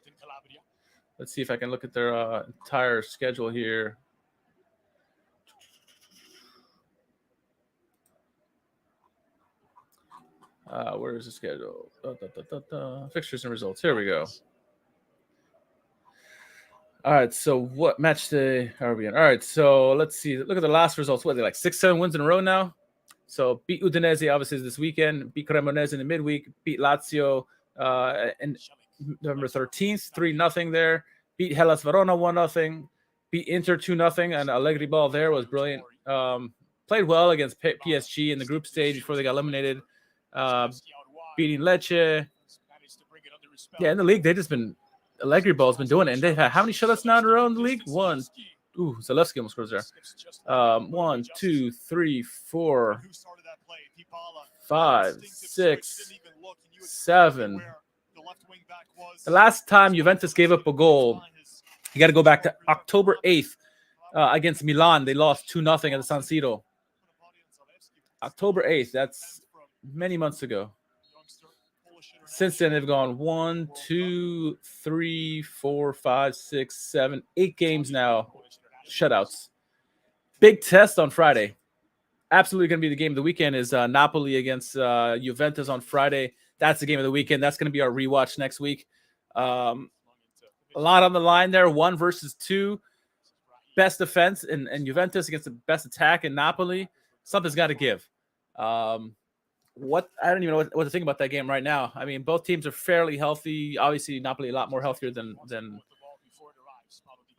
Let's see if I can look at their entire schedule here. Where is the schedule? Fixtures and results. Here we go. All right, so what match day are we in? All right, so let's see. Look at the last results. What are they, like 6-7 wins in a row now? So beat Udinese, obviously, this weekend. Beat Cremonese in the midweek. Beat Lazio in November 13th, 3-0 there. Beat Hellas Verona 1-0. Beat Inter 2-0, and Allegri ball there was brilliant. Played well against PSG in the group stage before they got eliminated. Beating Lecce. Yeah, in the league, they just been Allegri ball's been doing it, and they've had how many shutouts now in a row in the league? One. Ooh, Zalewski almost scores there. 1, 2, 3, 4, 5, 6, 7. The last time Juventus gave up a goal, you got to go back to October 8th against Milan. They lost 2-0 at the San Siro. October 8th. That's many months ago. Since then, they've gone 1, 2, 3, 4, 5, 6, 7, 8 games now. Shutouts. Big test on Friday. Absolutely going to be the game of the weekend is Napoli against Juventus on Friday. That's the game of the weekend. That's going to be our rewatch next week. A lot on the line there. 1 versus 2. Best defense in Juventus against the best attack in Napoli. Something's got to give. I don't even know what to think about that game right now. I mean, both teams are fairly healthy. Obviously, Napoli a lot more healthier than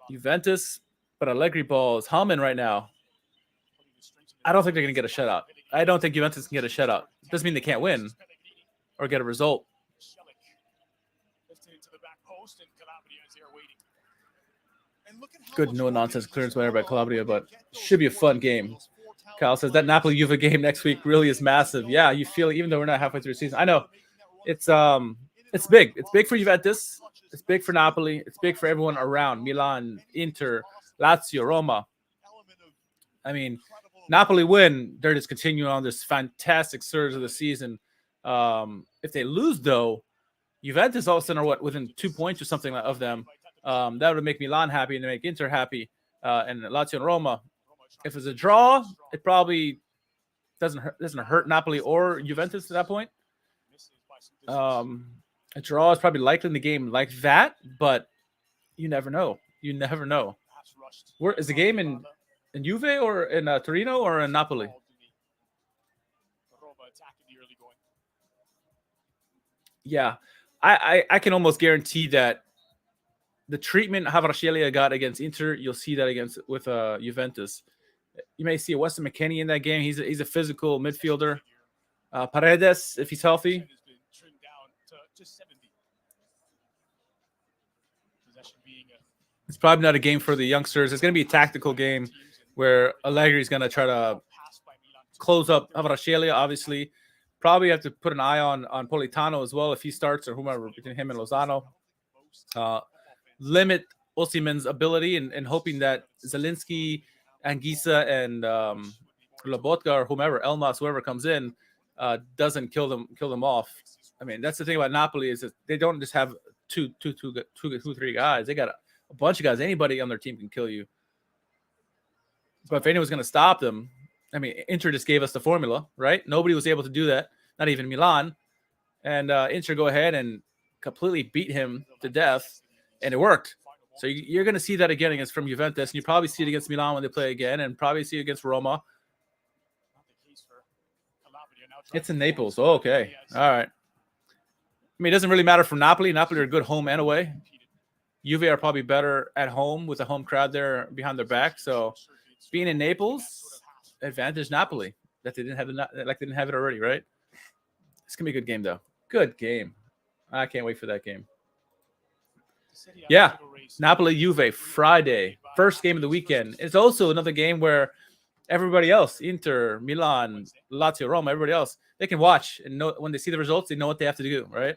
Juventus, but Allegri ball is humming right now. I don't think they're going to get a shutout. I don't think Juventus can get a shutout. Doesn't mean they can't win or get a result. Good no-nonsense clearance by Calabria, but should be a fun game. Kyle says that Napoli-Juve game next week really is massive. Yeah, you feel it, even though we're not halfway through the season. I know it's big. It's big for Juventus. It's big for Napoli. It's big for everyone around Milan, Inter, Lazio, Roma. I mean, Napoli win, they're just continuing on this fantastic surge of the season. If they lose, though, Juventus all of a sudden are within 2 points or something of them. That would make Milan happy and make Inter happy, and Lazio and Roma. If it's a draw, it probably doesn't hurt Napoli or Juventus at that point. A draw is probably likely in the game like that, but you never know. You never know. Where is the game in Juve or in Torino or in Napoli? Yeah, I can almost guarantee that the treatment Kvaratskhelia got against Inter, you'll see that with Juventus. You may see a Weston McKennie in that game. He's a physical midfielder. Paredes, if he's healthy. It's probably not a game for the youngsters. It's going to be a tactical game where Allegri is going to try to close up Kvaratskhelia, obviously. Probably have to put an eye on Politano as well if he starts, or whomever between him and Lozano. Limit Osimhen's ability and hoping that Zielinski, Anguissa, and Lobotka or whomever, Elmas, whoever comes in, doesn't kill them off. I mean, that's the thing about Napoli is that they don't just have two, three guys. They got a bunch of guys. Anybody on their team can kill you. But if anyone's going to stop them, I mean, Inter just gave us the formula, right? Nobody was able to do that, not even Milan. And Inter go ahead and completely beat him to death, and it worked. So you're going to see that again from Juventus, and you probably see it against Milan when they play again, and probably see it against Roma. It's in Naples. Oh, okay. All right. I mean, it doesn't really matter for Napoli. Napoli are good home and away. Juve are probably better at home with a home crowd there behind their back. So being in Naples, advantage Napoli that they didn't have it already, right? It's gonna be a good game though. Good game. I can't wait for that game. Yeah, Napoli Juve Friday, first game of the weekend. It's also another game where everybody else, Inter, Milan, Lazio, Roma, everybody else, they can watch and know when they see the results, they know what they have to do, right?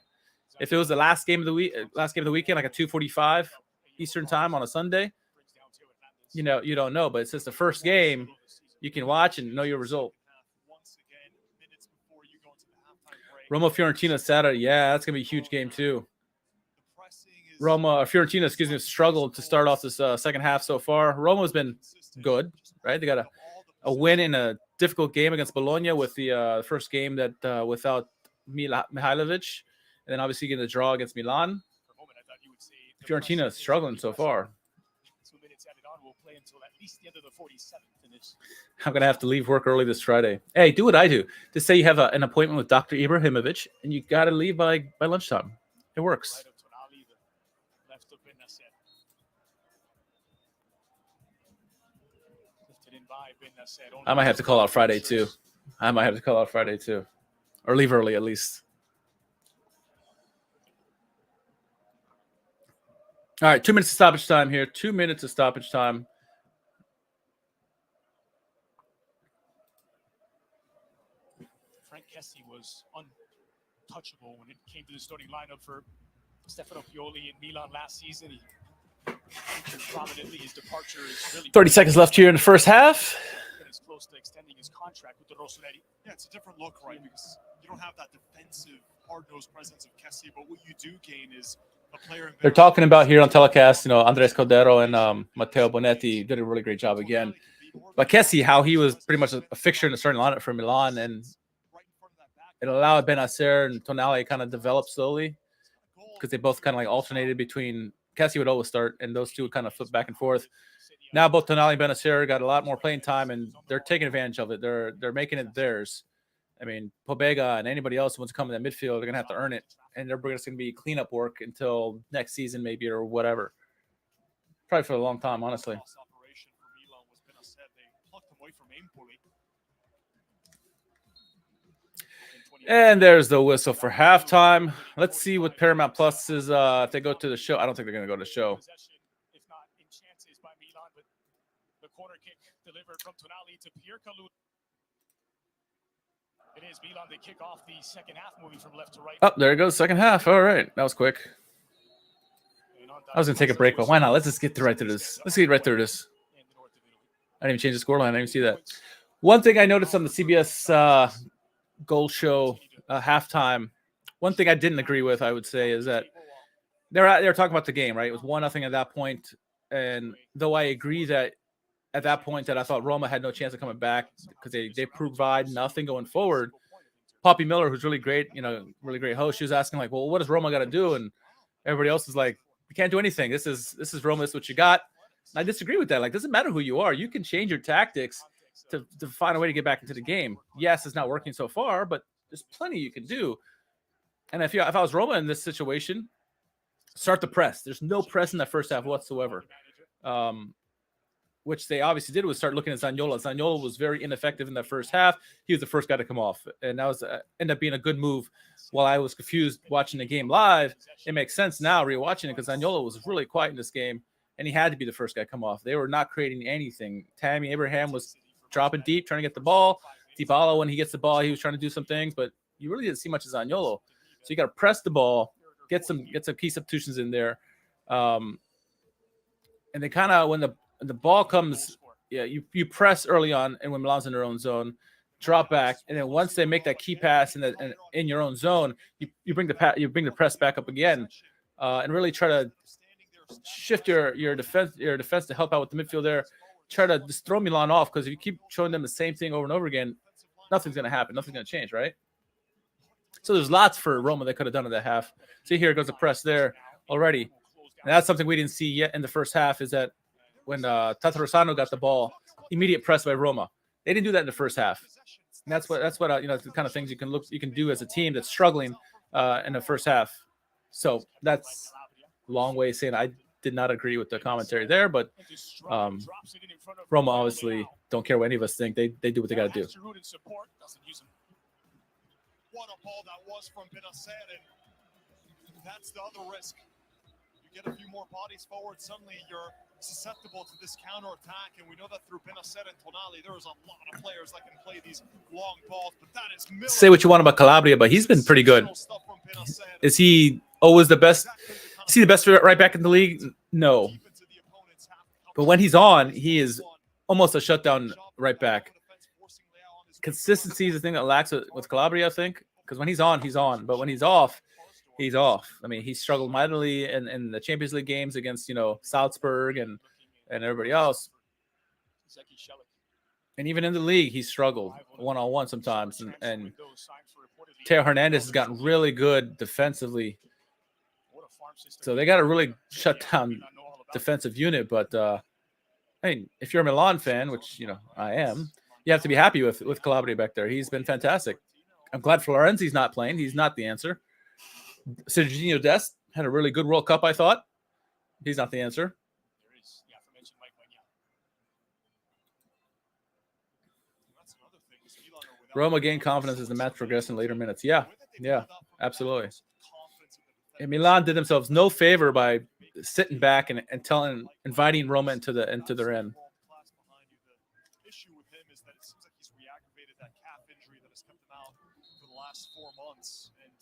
If it was the last game of the weekend, like a 2:45 Eastern time on a Sunday, you don't know. But it's just the first game, you can watch and know your result. Roma Fiorentina Saturday, yeah, that's gonna be a huge game too. Fiorentina, has struggled to start off this second half so far. Roma's been good, right? They got a win in a difficult game against Bologna with the first game that without Mihailovic. And then obviously getting the draw against Milan. Fiorentina is struggling so far. I'm going to have to leave work early this Friday. Hey, do what I do. Just say you have an appointment with Dr. Ibrahimovic, and you got to leave by lunchtime. It works. I might have to call out Friday, too. Or leave early, at least. All right, 2 minutes of stoppage time here. 2 minutes of stoppage time. Frank Kessie was untouchable when it came to the starting lineup for Stefano Pioli in Milan last season. He featured prominently. His departure is really 30 seconds left here in the first half. Is close to extending his contract with the Rossoneri. Yeah, it's a different look, right? Because you don't have that defensive, hard-nosed presence of Kessie, but what you do gain is a player. They're talking about here on telecast, Andres Cordero and Matteo Bonetti did a really great job again. But Kessie, how he was pretty much a fixture in the starting lineup for Milan, and it allowed Benacer and Tonali kind of develop slowly because they both kind of like alternated between. Kessie would always start, and those two would kind of flip back and forth. Now both Tonali and Benacer got a lot more playing time, and they're taking advantage of it. They're making it theirs. I mean, Pobega and anybody else who wants to come in that midfield, they're going to have to earn it. And they're just going to be cleanup work until next season maybe or whatever. Probably for a long time, honestly. And there's the whistle for halftime. Let's see what Paramount Plus is if they go to the show. I don't think they're going to go to the show. If not in chances by Milan, but the corner kick delivered from Tonali to Pierre Kalou. It is Milan. They kick off the second half, moving from left to right. Oh, there it goes, second half. All right, that was quick. I was going to take a break, but why not? Let's just get right through this. I didn't even change the scoreline. I didn't even see that. One thing I noticed on the CBS goal show halftime, one thing I didn't agree with, I would say, is that they're talking about the game, right? It was 1-0 at that point, and though I agree that at that point that I thought Roma had no chance of coming back because they provide nothing going forward. Poppy Miller, who's really great, really great host, she was asking like, well, what does Roma got to do? And everybody else is like, we can't do anything. This is Roma. This is what you got. And I disagree with that. Like, doesn't matter who you are. You can change your tactics to find a way to get back into the game. Yes, it's not working so far, but there's plenty you can do. And if I was Roma in this situation, start the press. There's no press in that first half whatsoever. Which they obviously did was start looking at Zaniolo. Zaniolo was very ineffective in that first half. He was the first guy to come off. And that was ended up being a good move. While I was confused watching the game live, it makes sense now rewatching it because Zaniolo was really quiet in this game, and he had to be the first guy to come off. They were not creating anything. Tammy Abraham was dropping deep, trying to get the ball. Dybala, when he gets the ball, he was trying to do some things, but you really didn't see much of Zaniolo. So you got to press the ball, get some key substitutions in there. And they kind of, when the ball comes, you press early on, and when Milan's in their own zone, drop back, and then once they make that key pass in your own zone, you bring the press back up again, and really try to shift your defense to help out with the midfield there. Try to just throw Milan off, because if you keep showing them the same thing over and over again, nothing's going to happen. Nothing's going to change, right? So there's lots for Roma they could have done in that half. See, here goes the press there already. And that's something we didn't see yet in the first half, is that when Tatarusano got the ball, immediate press by Roma. They didn't do that in the first half. And that's what the kind of things you can do as a team that's struggling in the first half. So that's a long way of saying I did not agree with the commentary there, but Roma obviously don't care what any of us think. They do what they got to do. What a ball that was from Benasser. That's the other risk. You get a few more bodies forward, suddenly you're susceptible to this counter-attack, and we know that through Benasser and Tonali, there's a lot of players that can play these long balls, but that is Milan. Say what you want about Calabria, but he's been pretty good. Is he always the best? Is he the best right back in the league? No. But when he's on, he is almost a shutdown right back. Consistency is the thing that lacks with Calabria, I think, because when he's on, he's on. But when he's off, he's off. I mean, he struggled mightily in the Champions League games against, Salzburg and everybody else. And even in the league, he struggled one-on-one sometimes. And Teo Hernandez has gotten really good defensively. So they got a really shut down defensive unit. But, I mean, if you're a Milan fan, which, I am, you have to be happy with Calabria back there. He's been fantastic. I'm glad Florenzi's not playing. He's not the answer. Serginho Dest had a really good World Cup, I thought. He's not the answer. Roma gained confidence as the match progressed in later minutes. Yeah, absolutely. And Milan did themselves no favor by sitting back and inviting Roma into their end. Issue with him is that it seems like he's re-aggravated that calf injury that has kept him out for the last 4 months, and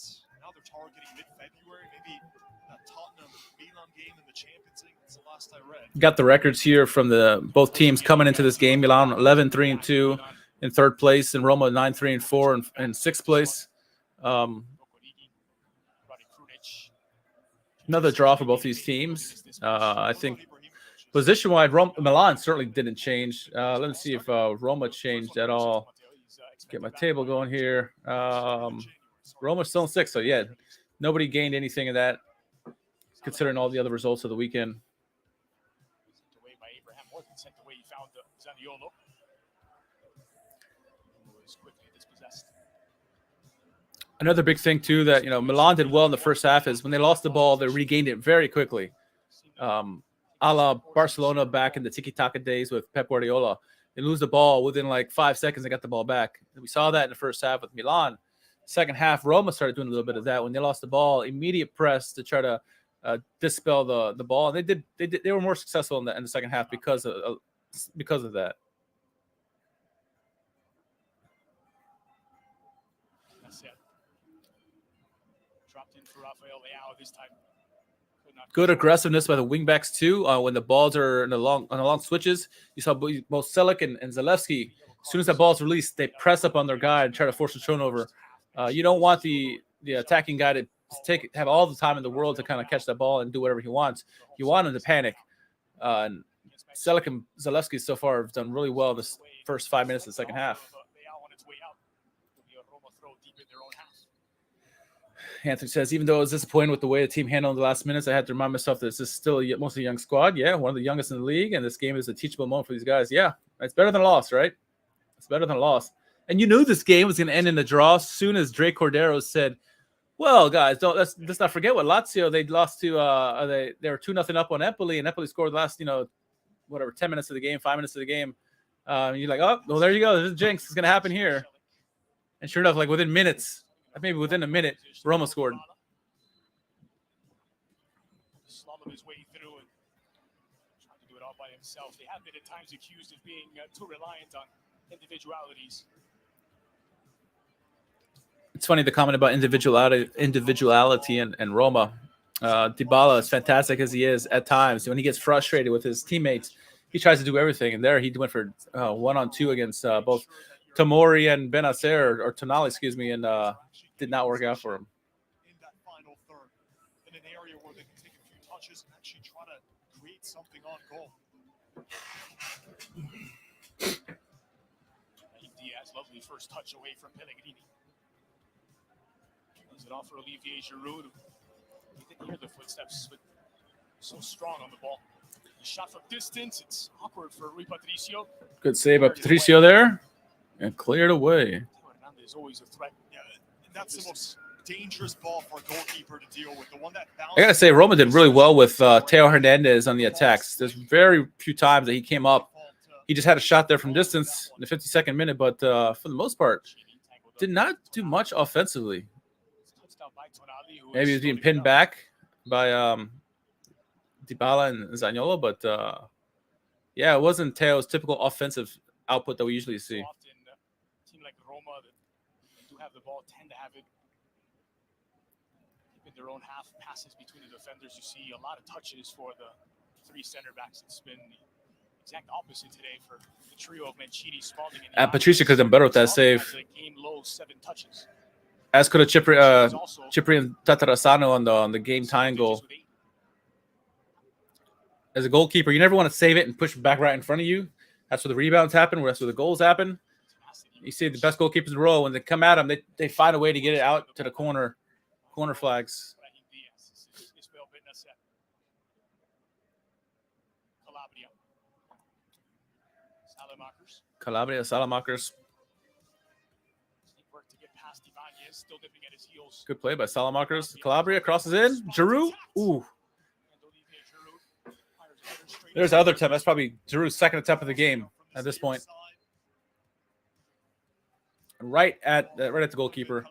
now they're targeting mid-February, maybe that Tottenham-Milan game in the Champions League. That's the last I read. Got the records here from both teams coming into this game. Milan 11-3-2 in third place, and Roma 9-3-4 in sixth place. Another draw for both these teams. I think position-wise, Milan certainly didn't change. Let me see if Roma changed at all. Let's get my table going here. Roma's still in sixth, so yeah, nobody gained anything of that, considering all the other results of the weekend. Another big thing too that Milan did well in the first half is when they lost the ball, they regained it very quickly. A la Barcelona back in the tiki-taka days with Pep Guardiola. They lose the ball within like 5 seconds, they got the ball back. And we saw that in the first half with Milan. Second half, Roma started doing a little bit of that. When they lost the ball, immediate press to try to dispel the ball. And they were more successful in the second half because of that. Dropped in for Rafael Leao this time. Good aggressiveness by the wingbacks too. When the balls are on the long switches, you saw both Selick and Zalewski. As soon as that ball's released, they press up on their guy and try to force a turnover. You don't want the attacking guy to have all the time in the world to kind of catch that ball and do whatever he wants. You want him to panic. And Selick and Zalewski so far have done really well this first 5 minutes of the second half. Anthony says, even though I was disappointed with the way the team handled the last minutes, I had to remind myself that this is still mostly a young squad. Yeah, one of the youngest in the league, and this game is a teachable moment for these guys. Yeah, it's better than a loss, right? It's better than a loss. And you knew this game was going to end in a draw as soon as Drake Cordero said, well, guys, let's not forget what Lazio, they lost to, they were 2-0 up on Napoli, and Napoli scored the last, 10 minutes of the game, 5 minutes of the game. You're like, oh, well, there you go. This is jinx. It's going to happen here. And sure enough, like within minutes, maybe within a minute, Roma scored. Slumming his way through and trying to do it all by himself. They have been at times accused of being too reliant on individualities. It's funny the comment about individuality and Roma. Dybala, as fantastic as he is at times, when he gets frustrated with his teammates, he tries to do everything. And there he went for 1-on-2 against both Tomori and Benacer, or Tonali, excuse me, and did not work out for him. In that final third, in an area where they can take a few touches and actually try to create something on goal. Diaz, lovely first touch away from Pellegrini. Does it off for Olivier Giroud. He didn't hear the footsteps, but so strong on the ball. The shot from distance, it's awkward for Rui Patricio. Good save by Patricio there, and cleared away. Is always a threat. Yeah, that's the most dangerous ball for a goalkeeper to deal with. The one that I gotta say, Roma did really well with Teo Hernandez on the attacks. There's very few times that he came up. He just had a shot there from distance in the 52nd minute, but for the most part, did not do much offensively. Maybe he was being pinned back by Dybala and Zaniolo, but yeah, it wasn't Teo's typical offensive output that we usually see. Like Roma that do have the ball tend to have it in their own half. Passes between the defenders. You see a lot of touches for the three center backs. It's been the exact opposite today for the trio of Mancini, Spalding, and Patricia could have done better with that save. Game low 7 touches. As could have Ciprian Tatarasano on the game tying goal. As a goalkeeper, you never want to save it and push it back right in front of you. That's where the rebounds happen. That's where the goals happen. You see the best goalkeepers in the world, when they come at them, they find a way to get it out to the corner flags. Calabria, Salamakers. Good play by Salamakers. Calabria crosses in. Giroud. Ooh. There's the other attempt. That's probably Giroud's second attempt of the game at this point. Right at the goalkeeper.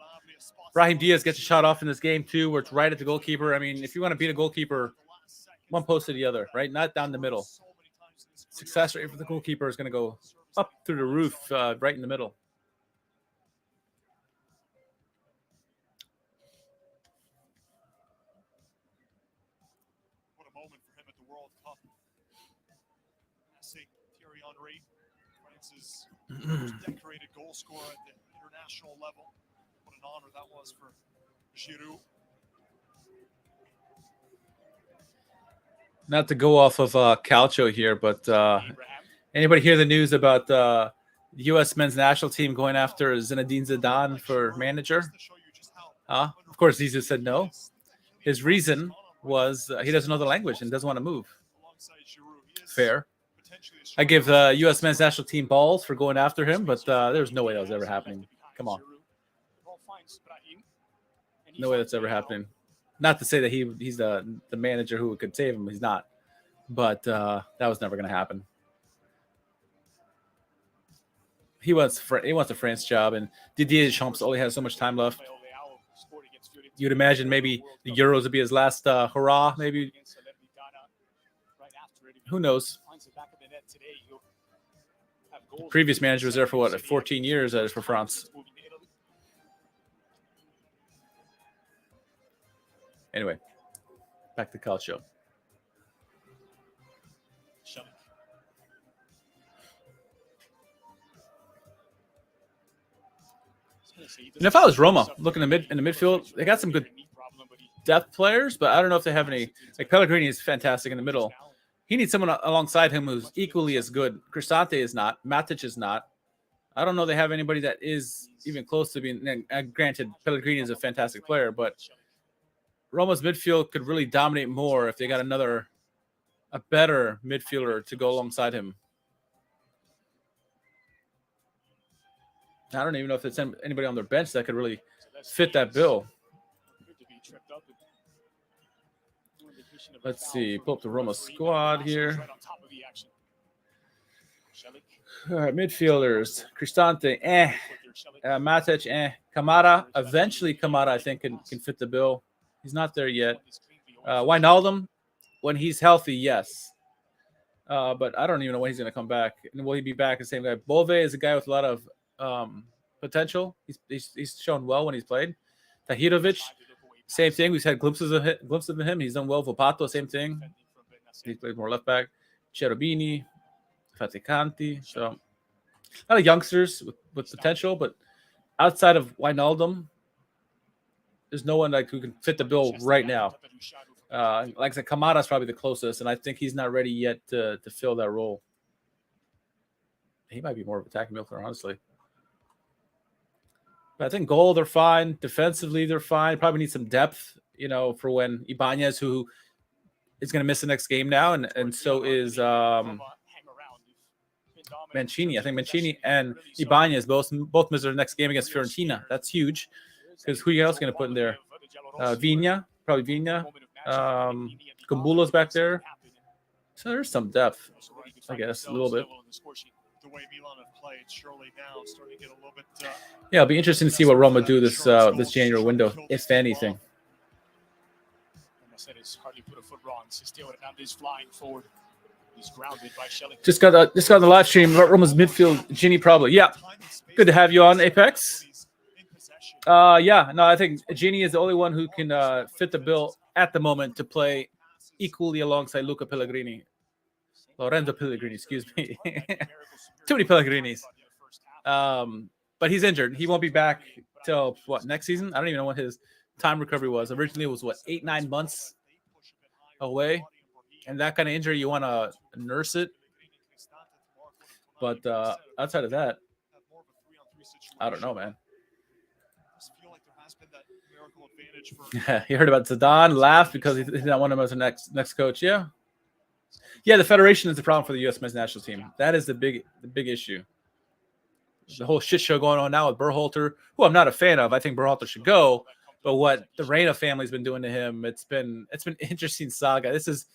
Brahim Diaz gets a shot off in this game too, where it's right at the goalkeeper. I mean, if you want to beat a goalkeeper, one post to the other, right? Not down the middle. Success rate for the goalkeeper is going to go up through the roof, right in the middle. What a moment for him at the World Cup. Thierry Henry, France's most decorated goal scorer at the international level. What an honor that was for Giroud. Not to go off of Calcio here, but anybody hear the news about the U.S. men's national team going after Zinedine Zidane for manager? Of course, Jesus said no. His reason was he doesn't know the language and doesn't want to move. Fair. I give the U.S. men's national team balls for going after him, but there's no way that was ever happening. Come on. No way that's ever happening. Not to say that he's the manager who could save him. He's not. But that was never going to happen. He wants a France job, and Didier Deschamps only has so much time left. You'd imagine maybe the Euros would be his last hurrah, maybe. Who knows? The previous manager was there for 14 years for France. Anyway, Back to Calcio. Shelley. And if I was Roma, looking in the midfield, they got some good depth players, but I don't know if they have any. Like Pellegrini is fantastic in the middle. He needs someone alongside him who's equally as good. Cristante is not. Matic is not. I don't know they have anybody that is even close to being. Granted, Pellegrini is a fantastic player, but Roma's midfield could really dominate more if they got a better midfielder to go alongside him. I don't even know if there's anybody on their bench that could really fit that bill. Let's see. Pull up the Roma squad here. All right, midfielders. Cristante, Matic, Kamara. Eventually, Kamara, I think, can fit the bill. He's not there yet. Wijnaldum, when he's healthy, yes. But I don't even know when he's going to come back. And will he be back the same guy? Bove is a guy with a lot of potential. He's shown well when he's played. Tahirovic, same thing. We've had glimpses of him. He's done well. Volpato, same thing. He played more left back. Cherubini, Faticanti. So a lot of youngsters with potential, but outside of Wijnaldum, there's no one like who can fit the bill right now. Like I said, Kamara's probably the closest, and I think he's not ready yet to fill that role. He might be more of an attacking midfielder, honestly. But I think goal, they're fine. Defensively, they're fine. Probably need some depth, for when Ibanez, who is going to miss the next game now, and so is Mancini. I think Mancini and Ibanez both miss their next game against Fiorentina. That's huge, because who else going to put in there? Vigna, probably Vigna. Kumbulo's back there. So there's some depth, I guess, a little bit. The way Milan have played, surely now starting to get a little bit. Yeah, it'll be interesting to see what Roma do this January window, if anything. Like I said, it's hardly put a foot wrong. Sisteo Hernandez flying forward. He's grounded by Shelling. Just got on the live stream. Roma's midfield, Gini probably. Yeah, good to have you on, Apex. I think Gini is the only one who can fit the bill at the moment to play equally alongside Luca Pellegrini. Lorenzo Pellegrini, excuse me. Too many Pellegrinis. But he's injured. He won't be back till next season? I don't even know what his time recovery was. Originally it was 8-9 months away. And that kind of injury, you want to nurse it. But outside of that, I don't know, man. You heard about Zidane laugh because he did not want him as the next coach. Yeah, the federation is the problem for the U.S. men's national team. That is the big issue. The whole shit show going on now with Berhalter, who I'm not a fan of. I think Berhalter should go, but what the Reina family's been doing to him, it's been an interesting saga. This is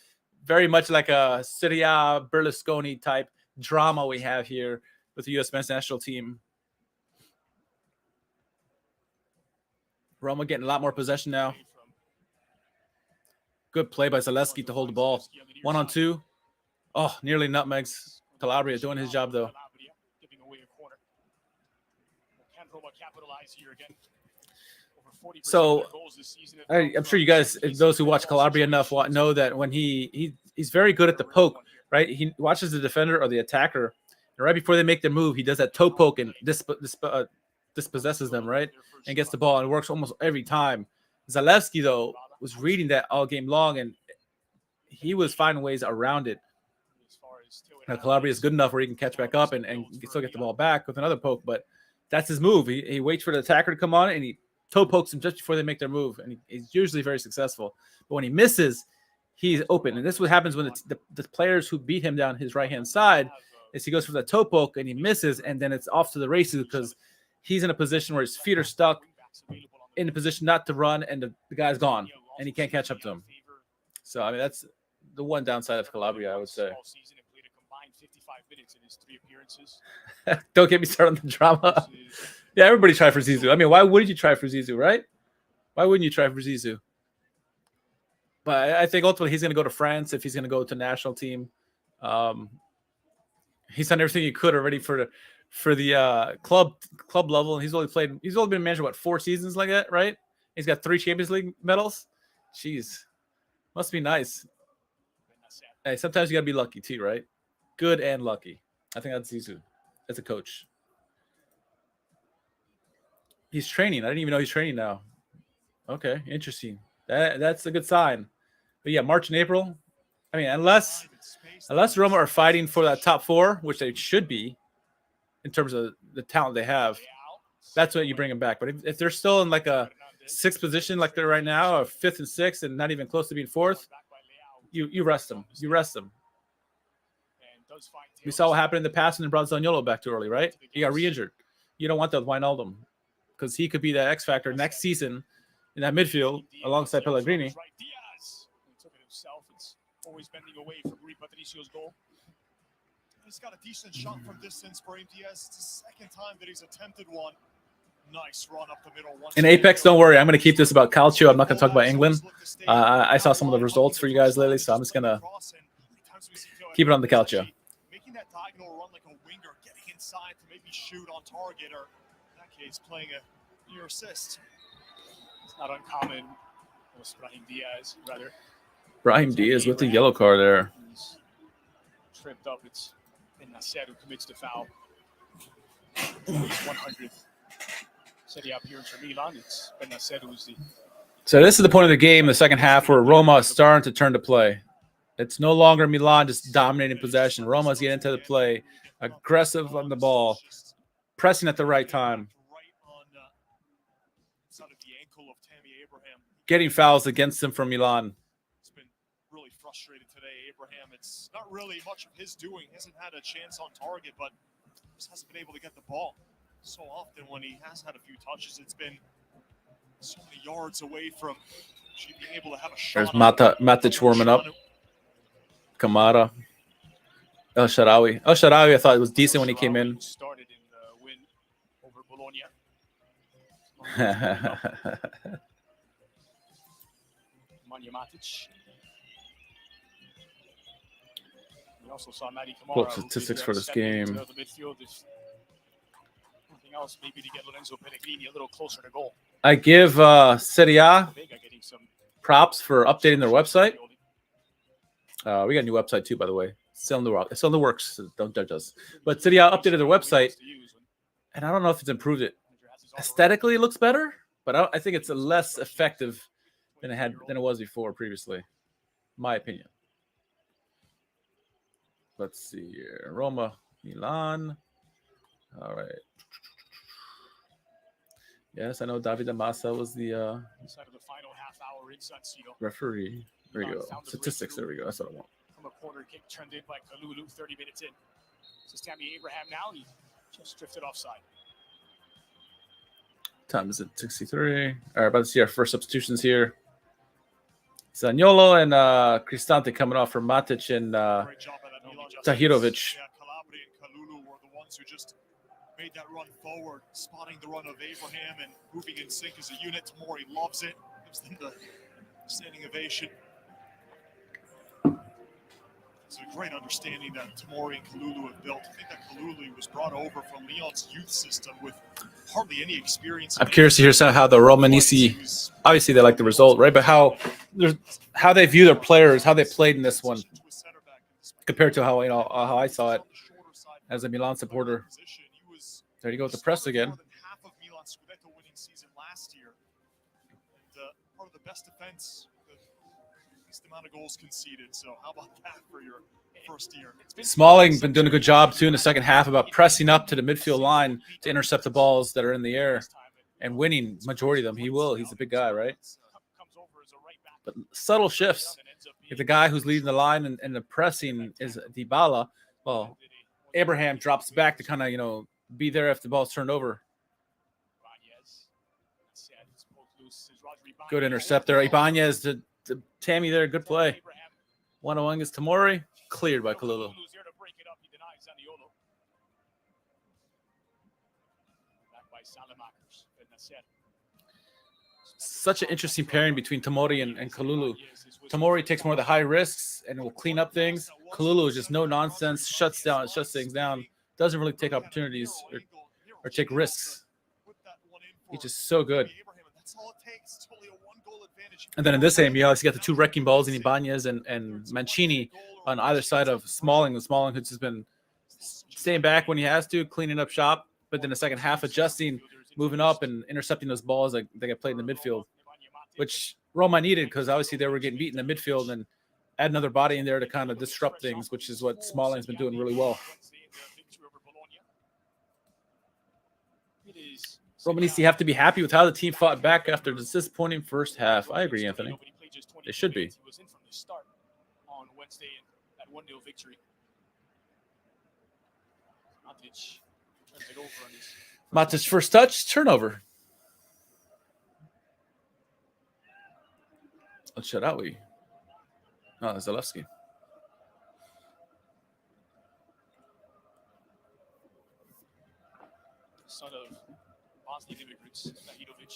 very much like a Serie Berlusconi type drama we have here with the U.S. men's national team. Roma getting a lot more possession now. Good play by Zalewski to hold the ball. 1-on-2. Oh, nearly nutmegs. Calabria doing his job, though. So, I'm sure you guys, those who watch Calabria enough, know that when he's very good at the poke, right? He watches the defender or the attacker, and right before they make their move, he does that toe poke and dispossesses them, right? And gets the ball, and it works almost every time. Zalewski, though, was reading that all game long, and he was finding ways around it. Now, Calabria is good enough where he can catch back up and still get the ball back with another poke, but that's his move. He waits for the attacker to come on, and he toe pokes him just before they make their move, and he's usually very successful. But when he misses, he's open, and this is what happens when the players who beat him down his right-hand side is he goes for the toe poke, and he misses, and then it's off to the races because he's in a position where his feet are stuck in a position not to run, and the guy's gone, and he can't catch up to him. So, I mean, that's the one downside of Calabria, I would say. Don't get me started on the drama. Yeah, everybody tried for Zizou. I mean, why wouldn't you try for Zizou, right? Why wouldn't you try for Zizou? But I think ultimately he's going to go to France if he's going to go to national team. He's done everything he could already for the club level, and he's only been a manager 4 seasons like that, right? He's got 3 Champions League medals. Jeez, Must be nice. Hey, sometimes you gotta be lucky too, right? Good and lucky. I think that's Zizou as a coach. He's training. I didn't even know he's training now. Okay, interesting. That's a good sign. But yeah, March and April. I mean, unless Roma are fighting for that top 4, which they should be in terms of the talent they have, that's what you bring them back. But if they're still in like a 6th position like they're right now, or 5th and 6th, and not even close to being 4th, you rest them. You rest them. We saw what happened in the past when they brought Zaniolo back too early, right? He got re-injured. You don't want that with Wijnaldum because he could be that X factor next season in that midfield alongside Pellegrini. Always bending away from Rui Patricio's goal. He's got a decent shot from distance for Diaz. It's the second time that he's attempted one. Nice run up the middle. In Apex, don't worry. I'm going to keep this about Calcio. I'm not going to talk about England. I saw some of the results for you guys lately, so I'm just going to keep it on the Calcio. Making that diagonal run like a winger, getting inside to maybe shoot on target, or in that case, playing a near assist. It's not uncommon. It was Brahim Diaz, rather. Brahim Diaz with the yellow card there. He's tripped up. It's Nasser who commits the foul. 100th Serie appearance for Milan. It's Nasser who's the. So this is the point of the game, the second half, where Roma is starting to turn to play. It's no longer Milan just dominating possession. Roma's getting into the play, aggressive on the ball, pressing at the right time, getting fouls against them from Milan. Really frustrated today, Abraham. It's not really much of his doing. He hasn't had a chance on target, but just hasn't been able to get the ball. So often when he has had a few touches, it's been so many yards away from being able to have a shot. There's Matic warming up. Kamara. El Shaarawy. El Shaarawy, I thought it was decent when he came in. Started in the win over Bologna. Manja Matic. We also saw Matty Kamara. Pull up statistics for this game. Nothing else, maybe to get Lorenzo Pellegrini a little closer to goal. I give Serie props for updating their website. We got a new website too, by the way. It's still in the works. So don't judge us. But Serie updated their website, and I don't know if it's improved it. Aesthetically, it looks better, but I think it's less effective than it was before previously. My opinion. Let's see here. Roma, Milan. All right. Yes, I know Davide Massa was the referee. There we go. Statistics. There we go. That's what I want. From a corner kick turned in by Kalulu 30 minutes in. This is Tammy Abraham now. He just drifted offside. Time is at 63. All right, about to see our first substitutions here. Zaniolo and Cristante coming off for Matic and Tahirovic. Yeah, Calabria and Kalulu were the ones who just made that run forward, spotting the run of Abraham and moving in sync as a unit. Tomori loves it. Gives them the standing ovation. It's a great understanding that Tomori and Kalulu have built. I think that Kalulu was brought over from Lyon's youth system with hardly any experience. I'm curious to hear how the Romanisi, obviously they like the result, right? But how they view their players, how they played in this one, compared to how I saw it as a Milan supporter. There you go with the press again. Half of Milan's Scudetto winning season last year. And part of the best defense, the least amount of goals conceded. So how about that for your first year? Smalling's been doing a good job too in the second half about pressing up to the midfield line to intercept the balls that are in the air and winning majority of them. He will. He's a big guy, right? But subtle shifts. If the guy who's leading the line and the pressing is Dybala, well, Abraham drops back to kind of, be there if the ball's turned over. Good intercept there. Ibanez to Tammy there. Good play. 1-0 is Tomori. Cleared by Kalulu. Such an interesting pairing between Tomori and Kalulu. Tomori takes more of the high risks and will clean up things. Kalulu is just no nonsense, shuts things down, doesn't really take opportunities or take risks. He's just so good. That's all it takes. It's only a 1-goal And then in this game, you obviously got the two wrecking balls in Ibanez and Mancini on either side of Smalling. And Smalling, who's just been staying back when he has to, cleaning up shop, but then the second half adjusting, moving up and intercepting those balls that they get played in the midfield, which Roma needed because obviously they were getting beaten in the midfield, and add another body in there to kind of disrupt things, which is what Smalling's been doing really well. Roma needs to have to be happy with how the team fought back after the disappointing first half. I agree, Anthony. They should be. He was in from the start on Wednesday in that 1-0 victory. Matic turns it over on his Matic's first touch, turnover. Al-Sharawi. No, Zalewski. son of Bosnian immigrants, Nahidovic.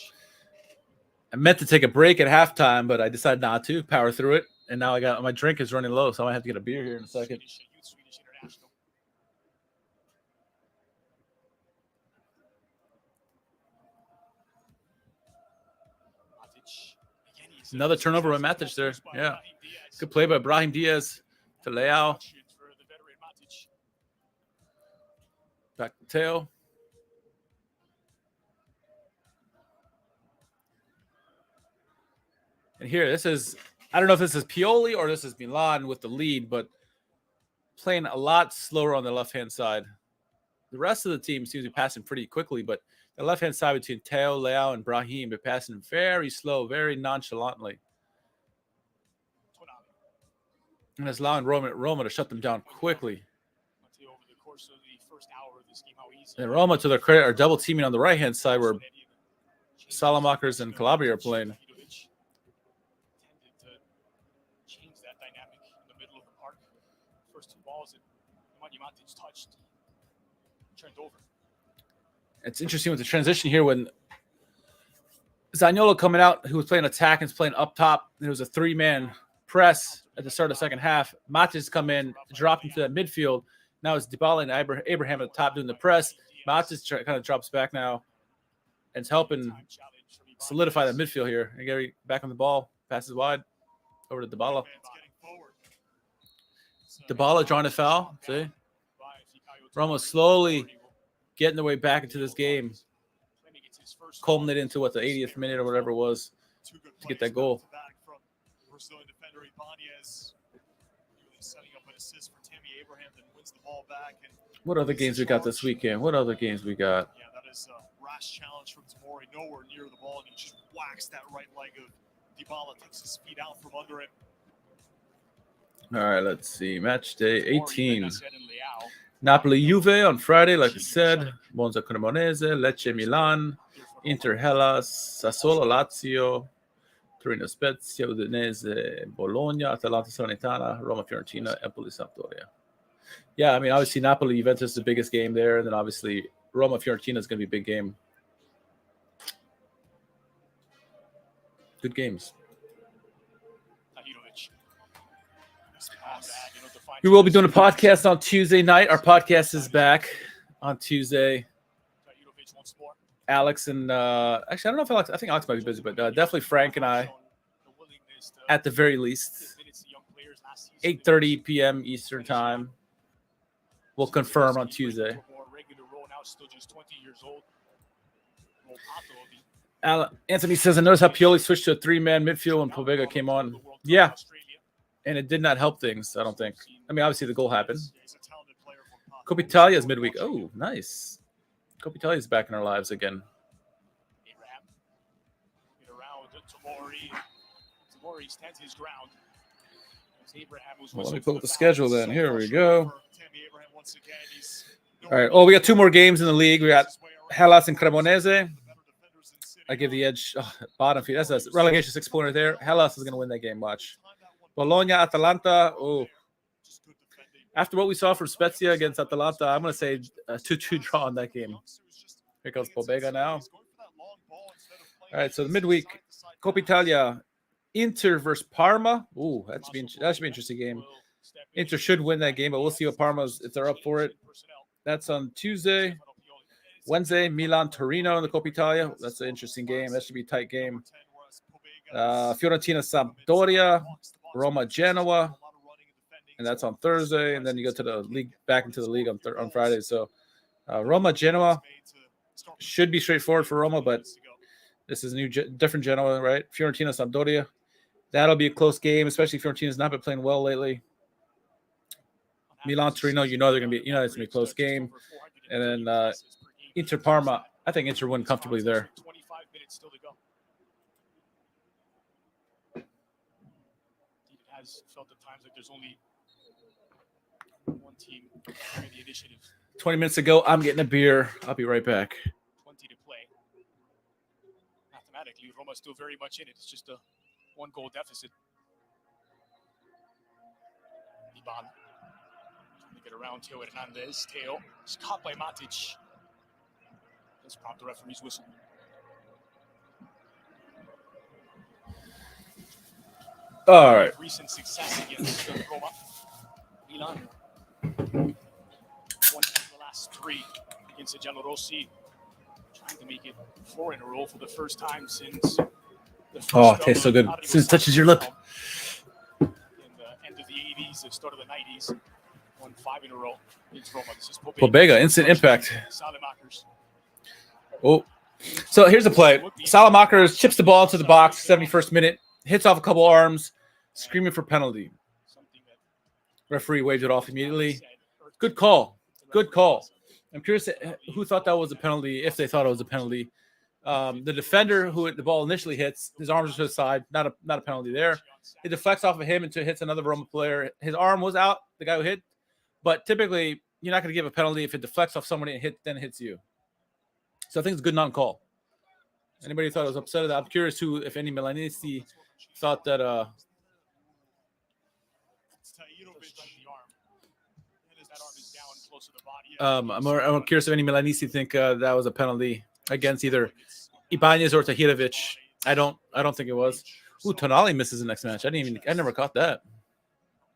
I meant to take a break at halftime, but I decided not to. Power through it, and now I got my drink is running low, so I might have to get a beer here in a second. Swedish international. Another turnover by Matic there. Yeah, good play by Brahim Diaz to Leao. Back to Teo. And here, this is, I don't know if this is Pioli or this is Milan with the lead, but playing a lot slower on the left-hand side. The rest of the team seems to be passing pretty quickly, but the left-hand side between Teo, Leao, and Brahim, they're passing very slow, very nonchalantly. And it's allowing Roma to shut them down quickly. And Roma, to their credit, are double teaming on the right-hand side where Salamakers and Calabria are playing. It's interesting with the transition here when Zaniolo coming out, who was playing attack and was playing up top. There was a three-man press at the start of the second half. Matic come in, dropped into that midfield. Now it's Dybala and Abraham at the top doing the press. Matic kind of drops back now and it's helping solidify the midfield here. And Gary back on the ball, passes wide over to Dybala. Dybala drawing a foul. See? Roma slowly getting their way back into this game. Culminated into what, the 80th minute or whatever it was to get that goal. What other games we got this weekend? What other games we got? Yeah, that is a rash challenge from Tamori. Nowhere near the ball, and he just whacks that right leg of Dybala. Takes his feet out from under it. All right, let's see. Match day 18. Napoli Juve on Friday, like I said. Monza Cremonese, Lecce Milan, Inter Hellas, Sassuolo Lazio, Torino Spezia, Udinese Bologna, Atalanta Salernitana, Roma Fiorentina, Empoli Sampdoria. Yeah, I mean, obviously Napoli Juventus is the biggest game there, and then obviously Roma Fiorentina is going to be a big game. Good games. We will be doing a podcast on Tuesday night. Our podcast is back on Tuesday. Alex and actually, I don't know if Alex. I think Alex might be busy, but definitely Frank and I, at the very least, 8:30 p.m. Eastern time. We'll confirm on Tuesday. Anthony says, I noticed how Pioli switched to a three-man midfield when Pobega came on. Yeah. And it did not help things, I don't think. I mean, obviously the goal happened. Coppa Italia is midweek. Oh, nice. Coppa Italia is back in our lives again. Well, let me pull up the schedule then. Here we go. All right. Oh, we got two more games in the league. We got Hellas and Cremonese. I give the edge. Oh, bottom feed. That's a relegation 6-pointer there. Hellas is going to win that game. Watch. Bologna, Atalanta. Oh, after what we saw from Spezia against Atalanta, I'm going to say a 2-2 draw in that game. Here comes Pobega now. All right, so the midweek, Coppa Italia, Inter versus Parma. Ooh, that should be an interesting game. Inter should win that game, but we'll see what Parma's, if they're up for it. That's on Tuesday. Wednesday, Milan, Torino in the Coppa Italia. That's an interesting game. That should be a tight game. Fiorentina, Sampdoria, Roma, Genoa, and that's on Thursday. And then you go to the league, back into the league on Friday. So Roma, Genoa should be straightforward for Roma, but this is different Genoa, right? Fiorentina, Sampdoria. That'll be a close game, especially Fiorentina's not been playing well lately. Milan, Torino, it's gonna be a close game. And then Inter, Parma. I think Inter win comfortably there. 25 minutes still to go. It has felt at times like there's only one team carrying the initiative. 20 minutes ago, I'm getting a beer. I'll be right back. 20 to play. Mathematically, Roma's still very much in it. It's just a one-goal deficit. Milan trying to get around Teo Hernandez. Teo is caught by Matic. Let's prompt the referee's whistle. All right. Recent success against Roma. Milan won the last 3 against the Giallorossi. Trying to make it 4 in a row for the first time since the first it tastes so good. As soon as it touches your lip. In the end of the 80s, the start of the 90s. Won 5 in a row against Roma. This is Pobega, instant impact. Salamakers. Oh, so here's the play. Salamakers chips the ball to the box, 71st minute, hits off a couple arms, screaming for penalty. Referee waved it off immediately. Good call. Good call. I'm curious who thought that was a penalty, if they thought it was a penalty. The defender who the ball initially hits, his arms are to the side, not a penalty there. It deflects off of him until it hits another Roma player. His arm was out, the guy who hit, but typically you're not going to give a penalty if it deflects off somebody and then hits you. So I think it's a good non-call. Anybody thought I was upset at that? I'm curious if any Milanisti thought that I'm curious if any Milanisti think that was a penalty against either Ibanez or Tahirovic. I don't think it was. Ooh, Tonali misses the next match. I never caught that.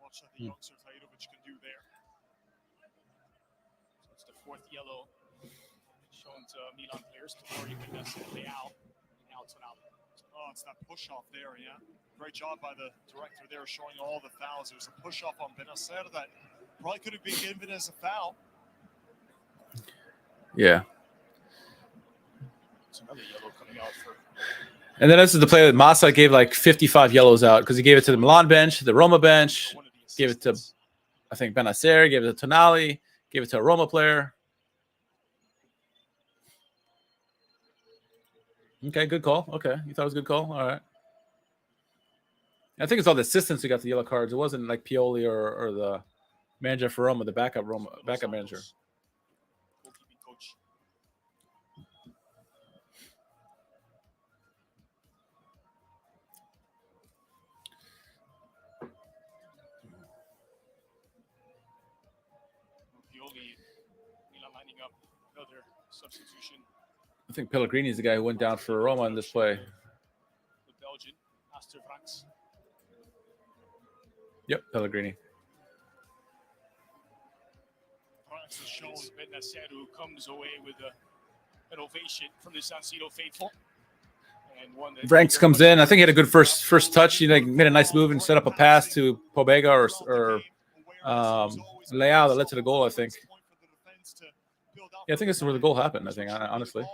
Watch what the youngster Tahirovic can do there. So it's the 4th yellow shown to Milan players. Tomori Bünte Leao. Now Tonali. Oh, it's that push off there, yeah. Great job by the director there showing all the fouls. There was a push off on Benacer that probably could have been given as a foul. Yeah. It's another yellow coming out for. And then this is the play that Massa gave like 55 yellows out because he gave it to the Milan bench, the Roma bench, gave it to, I think, Benacer, gave it to Tonali, gave it to a Roma player. Okay, good call. Okay, you thought it was a good call? All right. I think it's all the assistants who got the yellow cards. It wasn't like Pioli or the manager for Roma, the backup manager. Goalkeeping coach. Pioli, Milan lining up another substitution. I think Pellegrini is the guy who went down for Roma in this play. The Belgian, Aster Franks. Yep, Pellegrini. Franks has shown Benacer, who comes away with an ovation from the San Siro faithful. And one that Franks comes in. I think he had a good first touch. He made a nice move and set up a pass to Pobega or Leao that led to the goal, I think. Yeah, I think this is where the goal happened, I think, honestly.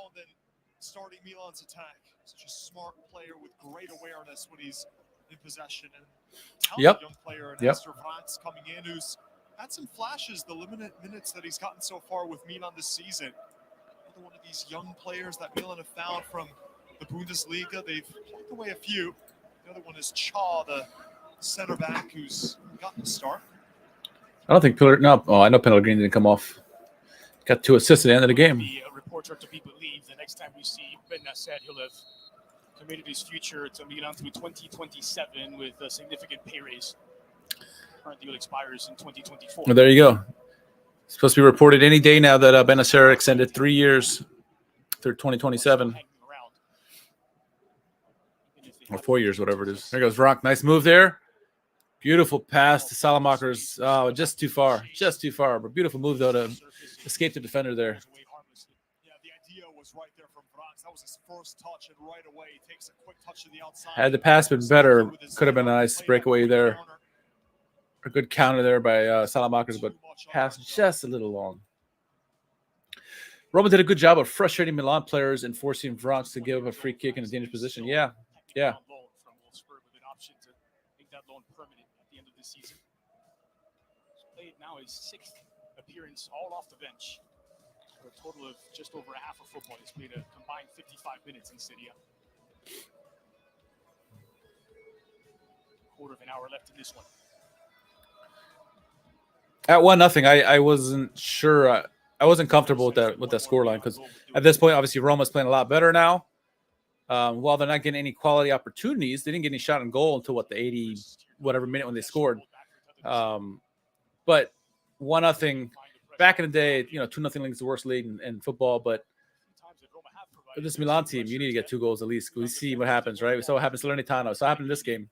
Starting Milan's attack. Such a smart player with great awareness when he's in possession. And young player, Aster Franks coming in, who's had some flashes, the limited minutes that he's gotten so far with Milan this season. Another one of these young players that Milan have found from the Bundesliga. They've plucked away a few. The other one is Cha, the center back, who's gotten a start. I don't think I know Pellegrini didn't come off. Got 2 assists at the end of the game. The reporter to be believed, the next time we see Benacer, he'll have committed his future to Milan through 2027 with a significant pay raise. Current deal expires in 2024. Well, there you go. It's supposed to be reported any day now that Benacer extended 3 years through 2027. Or 4 years, whatever it is. There goes Rock. Nice move there. Beautiful pass to Salamakers. Oh, just too far. Just too far. But beautiful move, though, to escape the defender there. Yeah, the idea was right there from box. That was his first touch, and right away he takes a quick touch to the outside. Had the pass been better, could have been a nice breakaway there. A good counter there by Salamakers, but pass just a little long. Roma did a good job of frustrating Milan players and forcing Vranks to give up a free kick in a dangerous position. Yeah. From Wolfsburg with an option to make that loan permanent at the end of the season. He's played now his 6th appearance all off the bench. For a total of just over half of football. He's played a combined 55 minutes in Serie. Quarter of an hour left in this one. At 1-0, I wasn't sure. I wasn't comfortable with that scoreline because at this point, obviously, Roma's playing a lot better now. While they're not getting any quality opportunities, they didn't get any shot on goal until the 80 whatever minute when they scored. But 1-0. Back in the day, 2-0 league is the worst league in football. But for this Milan team, you need to get 2 goals at least. We see what happens, right? We saw what happens to Salernitana. So what happened in this game.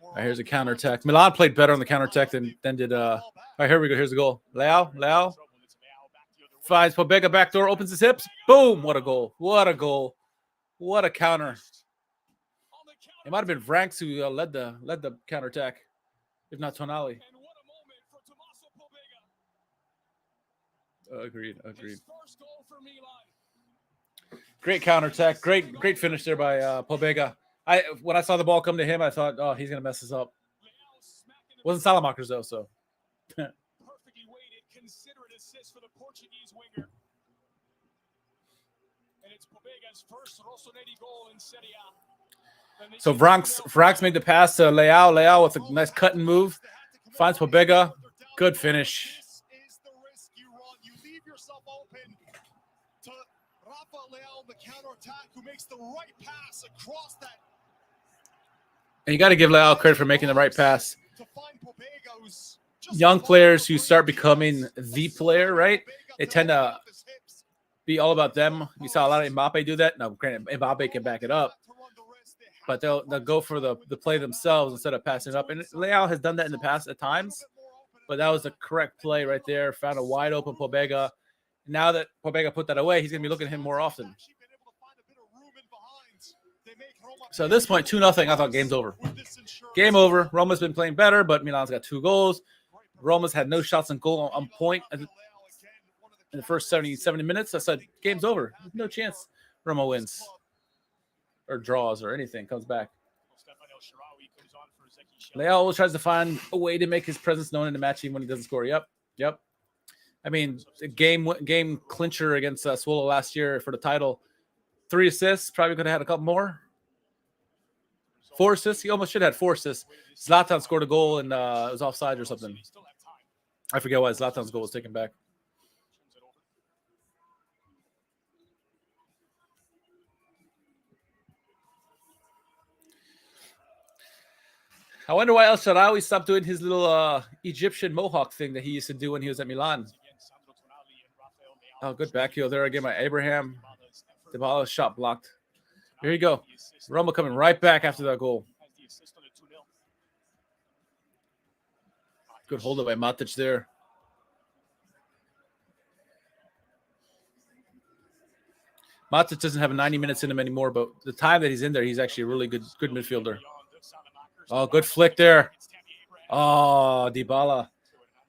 All right, here's a counterattack. Milan played better on the counterattack than did. All right, here we go. Here's the goal. Leao finds Pobega backdoor, opens his hips. Boom! What a goal! What a goal! What a counter! It might have been Vranks who led the counterattack, if not Tonali. Agreed. Great counterattack. Great finish there by Pobega. When I saw the ball come to him, I thought, oh, he's gonna mess this up. Wasn't Salamakers though, so. Perfectly weighted, considerate assist for the Portuguese winger. And it's Pobega's first Rossoneri goal in Serie A. So Vranks made the pass to Leao. Leao with a nice cut and move. Finds Pobega. Good finish. This is the risk you run. You leave yourself open to Rafa Leao, the counterattack, who makes the right pass across that. And you got to give Leao credit for making the right pass. Young players who start becoming the player, right? They tend to be all about them. You saw a lot of Mbappe do that. Now, granted, Mbappe can back it up. But they'll go for the play themselves instead of passing it up. And Leao has done that in the past at times. But that was the correct play right there. Found a wide open Pobega. Now that Pobega put that away, he's going to be looking at him more often. So at this point, 2-0, I thought game's over. Game over. Roma's been playing better, but Milan's got 2 goals. Roma's had no shots on goal on point in the first 70 minutes. I said, game's over. No chance Roma wins or draws or anything, comes back. Leao always tries to find a way to make his presence known in the match even when he doesn't score. Yep. I mean, the game clincher against Swallow last year for the title. 3 assists. Probably could have had a couple more. 4 assists. He almost should have had 4 assists. Zlatan scored a goal and it was offside or something. I forget why Zlatan's goal was taken back. I wonder why El Shaarawy stopped doing his little Egyptian mohawk thing that he used to do when he was at Milan. Oh, good back heel there again by Abraham. Dybala's shot blocked. Here you go. Roma coming right back after that goal. Good hold up by Matic there. Matic doesn't have 90 minutes in him anymore, but the time that he's in there, he's actually a really good midfielder. Oh, good flick there. Oh, Dybala.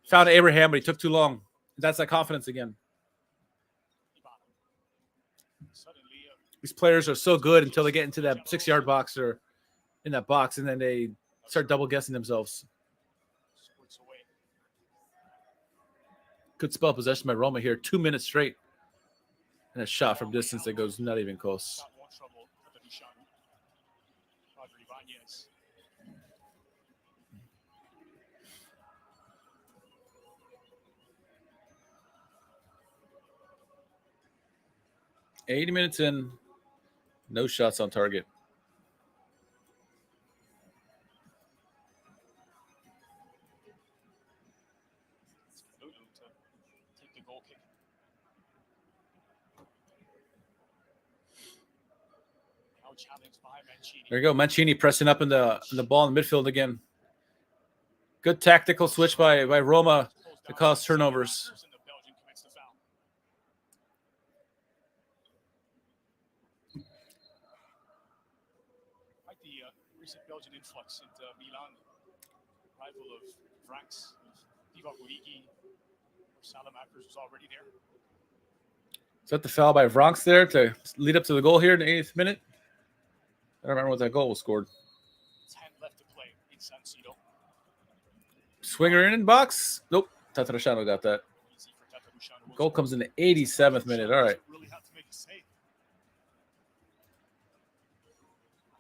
Found Abraham, but he took too long. That's that confidence again. These players are so good until they get into that 6-yard box or in that box, and then they start double guessing themselves. Good spell possession by Roma here. 2 minutes straight. And a shot from distance that goes not even close. $80 minutes in, no shots on target. There you go, Mancini pressing up in the ball in the midfield again. Good tactical switch by Roma to cause turnovers. influx into Milan, rival of Frank's, Divock Origi, Salamakers was already there. Is that the foul by Vronks there to lead up to the goal here in the 80th minute? I don't remember what that goal was scored. 10 left to play in San Siro. Swinger in box. Nope. Tatarusanu got that. Easy for Tatarusanu. Goal comes in the 87th minute. All right. Really have to make a save.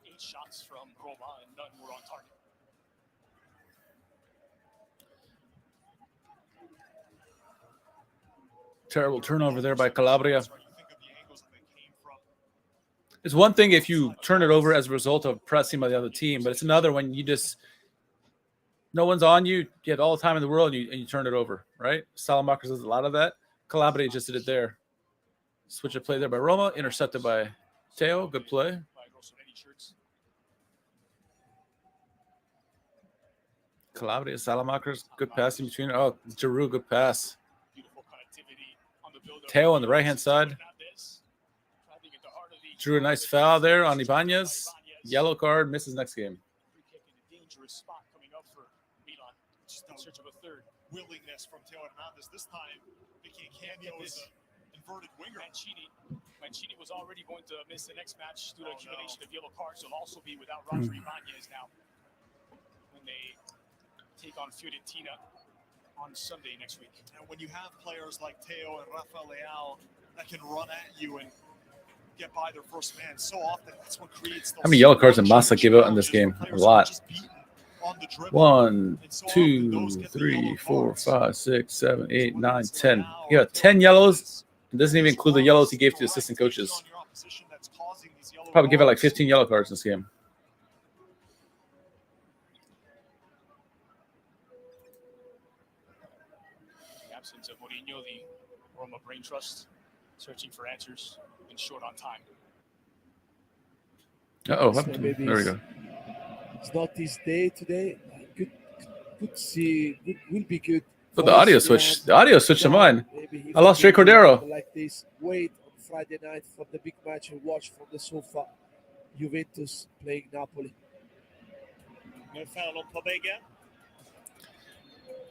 8 shots from Roma and none were on target. Terrible turnover there by Calabria. You think of the angles that they came from. It's one thing if you turn it over as a result of pressing by the other team, but it's another when you just no one's on you. You have all the time in the world and you turn it over, right? Salamakers does a lot of that. Calabria just did it there. Switch of play there by Roma, intercepted by Teo. Good play. Calabria, Salamakers, good pass in between. Oh, Giroud, good pass. Teo on the right-hand side. Drew a nice foul there on Ibanez. Yellow card, misses next game. Dangerous spot coming up for Milan. Just in search of a third. Willingness from Teo Hernandez. This time, making a cameo as an inverted winger. Mancini was already going to miss the next match due to accumulation of yellow cards. He'll also be without Roger Ibanez now when they take on Fiorentina on Sunday next week. And when you have players like Teo and Rafael Leao that can run at you and get by their first man, so often that's what creates those. How many yellow cards did Massa give out in this game? A lot. 1, 2, 3, 4, 5, 6, 7, 8, 9, 10. He got 10 yellows. It doesn't even include the yellows he gave to the assistant coaches. Probably give out like 15 yellow cards in this game. The absence of Mourinho, the Roma brain trust, searching for answers and short on time. Uh-oh. So There we go. It's not his day today. Could see. Will be good. But the audio switch. The audio switched to mine. I lost Ray Cordero. Like this. Wait on Friday night for the big match and watch from the sofa. Juventus playing Napoli. No foul on Pobega.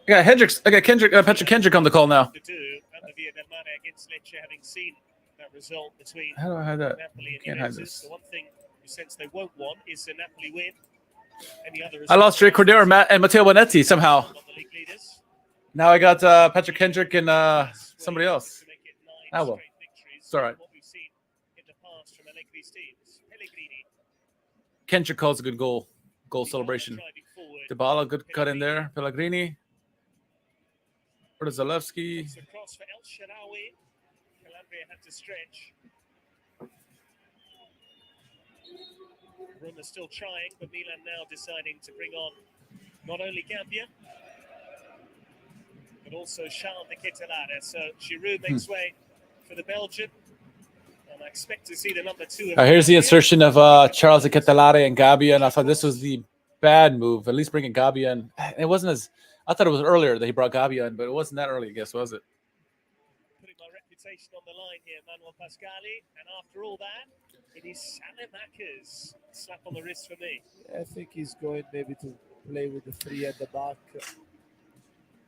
I got Hendricks. I got Kendrick. Patrick Kendrick on the call now. To do and the Via del Mare against Lecce, having seen that result between How do I hide that? Napoli and Can't hide Juventus. this. The one thing you sense they won't want is a Napoli win. Any other I lost Ray Cordero, Matt, and Matteo Bonetti somehow. on the league leaders. Now I got Patrick Kendrick and somebody else. To make it 9 Ah, well. straight victories. It's all right. What we've seen in the past from Allegri's teams. Pellegrini Kendrick calls a good goal. Goal celebration. driving forward. Dybala, good cut in there. Pellegrini. Zalewski. It's a cross for El Shaarawy. Calabria had to stretch. Roma still trying, but Milan now deciding to bring on not only Gambia, but also Charles de Ketelare. So Giroud makes way for the Belgian. And I expect to see the number 2. Here's the insertion of Charles de Ketelare and Gabia, and I thought this was the bad move. At least bringing Gabia in. It wasn't as... I thought it was earlier that he brought Gabia in, but it wasn't that early, I guess, was it? Putting my reputation on the line here, Manuel Pascali. And after all that, it is Salamakers. Slap on the wrist for me. I think he's going maybe to play with the 3 at the back.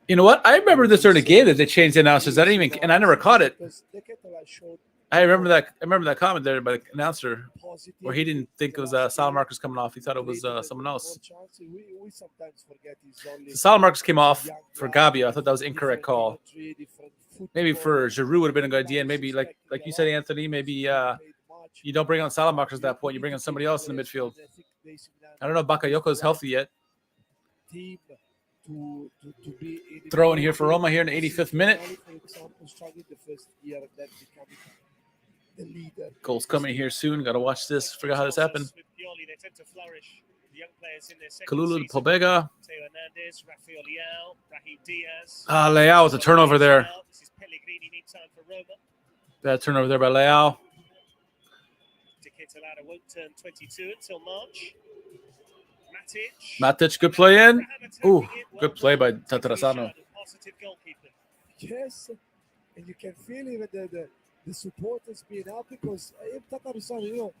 You know what? I remember this early game that they changed the announcers. I didn't even, and I never caught it. Because the Ketelare showed I remember that comment there by the announcer positive. where he didn't think it was Salamakers coming off. He thought it was someone else. We sometimes forget he's only So Salamakers came off for Gabia. I thought that was an incorrect call. Maybe for Giroud would have been a good idea. And maybe like you said, Anthony, maybe you don't bring on Salamakers at that point. You bring on somebody else in the midfield. I don't know if Bakayoko is healthy yet. Throw in here for Roma here in the 85th minute. Goals coming here soon. Got to watch this. Forgot how this happened. Kalulu to Pobega. Leao with a turnover there. Bad turnover there by Leao. Won't turn 22 until March. Matic, good play in. Ooh, good play by Tatarusanu. Yes, and you can feel even the supporters being out because Tatarusanu,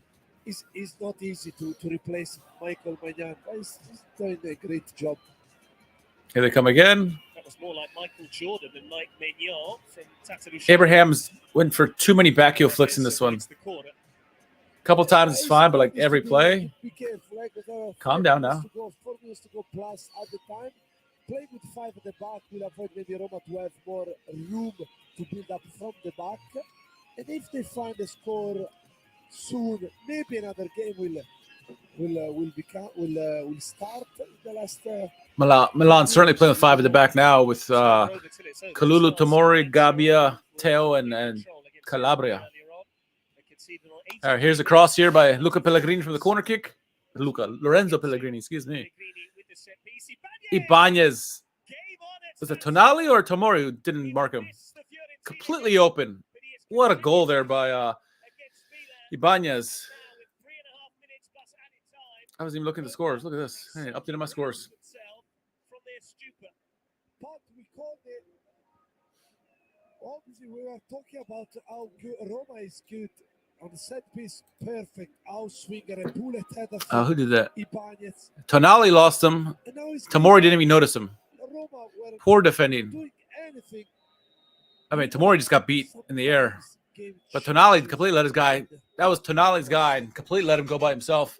It's not easy to replace Michael Magnan, but he's doing a great job. Here they come again. That was more like Michael Jordan than Mike Maignan from Tatarusciano. Abraham's went for too many back heel flicks in this one. Hits the corner. Couple times it's fine, but like every play, Be careful, like, calm down now. 4 minutes to go plus at the time. Play with 5 at the back will avoid maybe Roma to have more room to build up from the back. And if they find a score soon, maybe another game will start in the last. Milan certainly playing with 5 at the back now with Kalulu, Tomori, Gabbia, Teo, and Calabria. All right, here's a cross here by Luca Pellegrini from the corner kick. Lorenzo Pellegrini, excuse me. Ibanez. Was it Tonali or Tomori who didn't mark him? Completely open. What a goal there by Ibanez. I wasn't even looking at the scores. Look at this. Hey, updated my scores. Obviously, we were talking about how good Roma is good on the set piece. Perfect outswinger, a bullet header. Who did that? Ibanez. Tonali lost him. Tomori didn't even notice him. Poor defending. Doing anything. I mean, Tomori just got beat in the air. But Tonali completely let his guy. That was Tonali's guy and completely let him go by himself.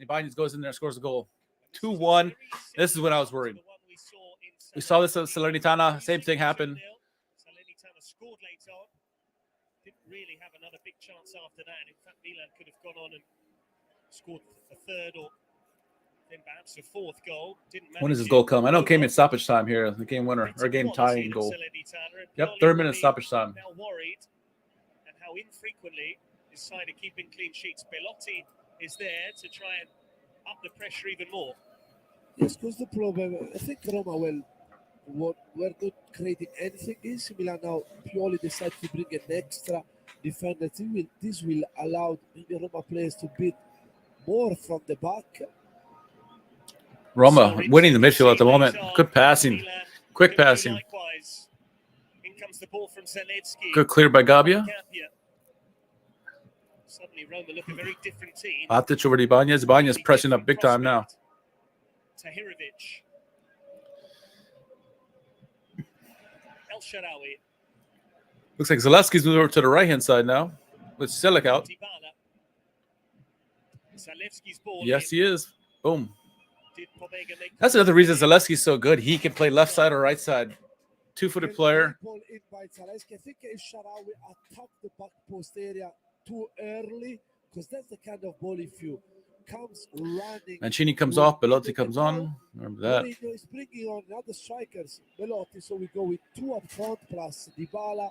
Ibanez goes in there and scores a goal. 2-1. This is when I was worried. We saw this at Salernitana. Same thing happened. Salernitana scored late on. Didn't really have another big chance after that. In fact, Milan could have gone on and scored a third or then perhaps a fourth goal. When does this goal come? I know it came in stoppage time here. The game winner or game tying goal. Yep, 3rd-minute stoppage time. Now worried and how infrequently his side are keeping clean sheets. Belotti is there to try and up the pressure even more. Yes, because the problem, I think Roma were not creating anything. Is Milan now Pioli decided to bring an extra defender. This will allow maybe Roma players to beat more from the back. Roma winning the midfield at the moment. Good passing. Quick passing. In comes the ball from Zalewski. Good clear by Gabbia. Suddenly Roma look a very different team. Matic over to Ibanez. Ibanez pressing up big time now. Tahirovic. El Shaarawy. Looks like Zalewski's moved over to the right-hand side now with Silic out. Zalewski's ball. Yes, he is. Boom. That's another reason Zalewski's so good. He can play left side or right side. 2-footed player. I think El Shaarawy attacked the back post area too early because that's the kind of ball if you comes running. Mancini comes off, Belotti comes on. Remember that. He's bringing on other strikers, Belotti, so we go with 2 up front plus Dybala.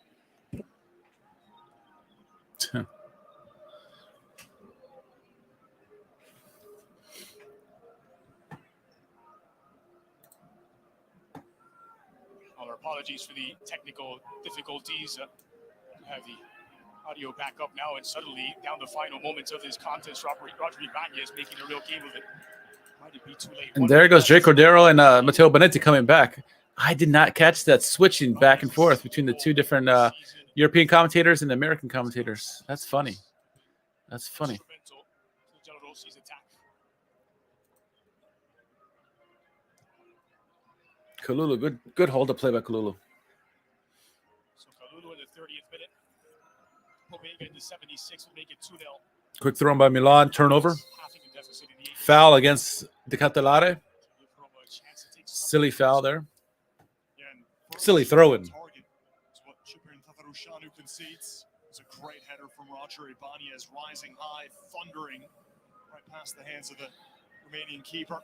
Our apologies for the technical difficulties. Have the audio back up now, and suddenly down the final moments of this contest, Roger Ibanez making a real game of it. Might it be too late? And there goes Jay Cordero and Matteo Bonetti coming back. I did not catch that switching back and forth between the two different European commentators and American commentators. That's funny. That's funny. Kalulu, good hold up play by Kalulu. So Kalulu in the 30th minute. Pobega in the 76th would make it 2-0. Quick throw by Milan, turnover. Foul against De Catalare. Silly foul there. Silly throw-in. It's a great header from Roger Ibanez, rising high, thundering right past the hands of the Romanian keeper.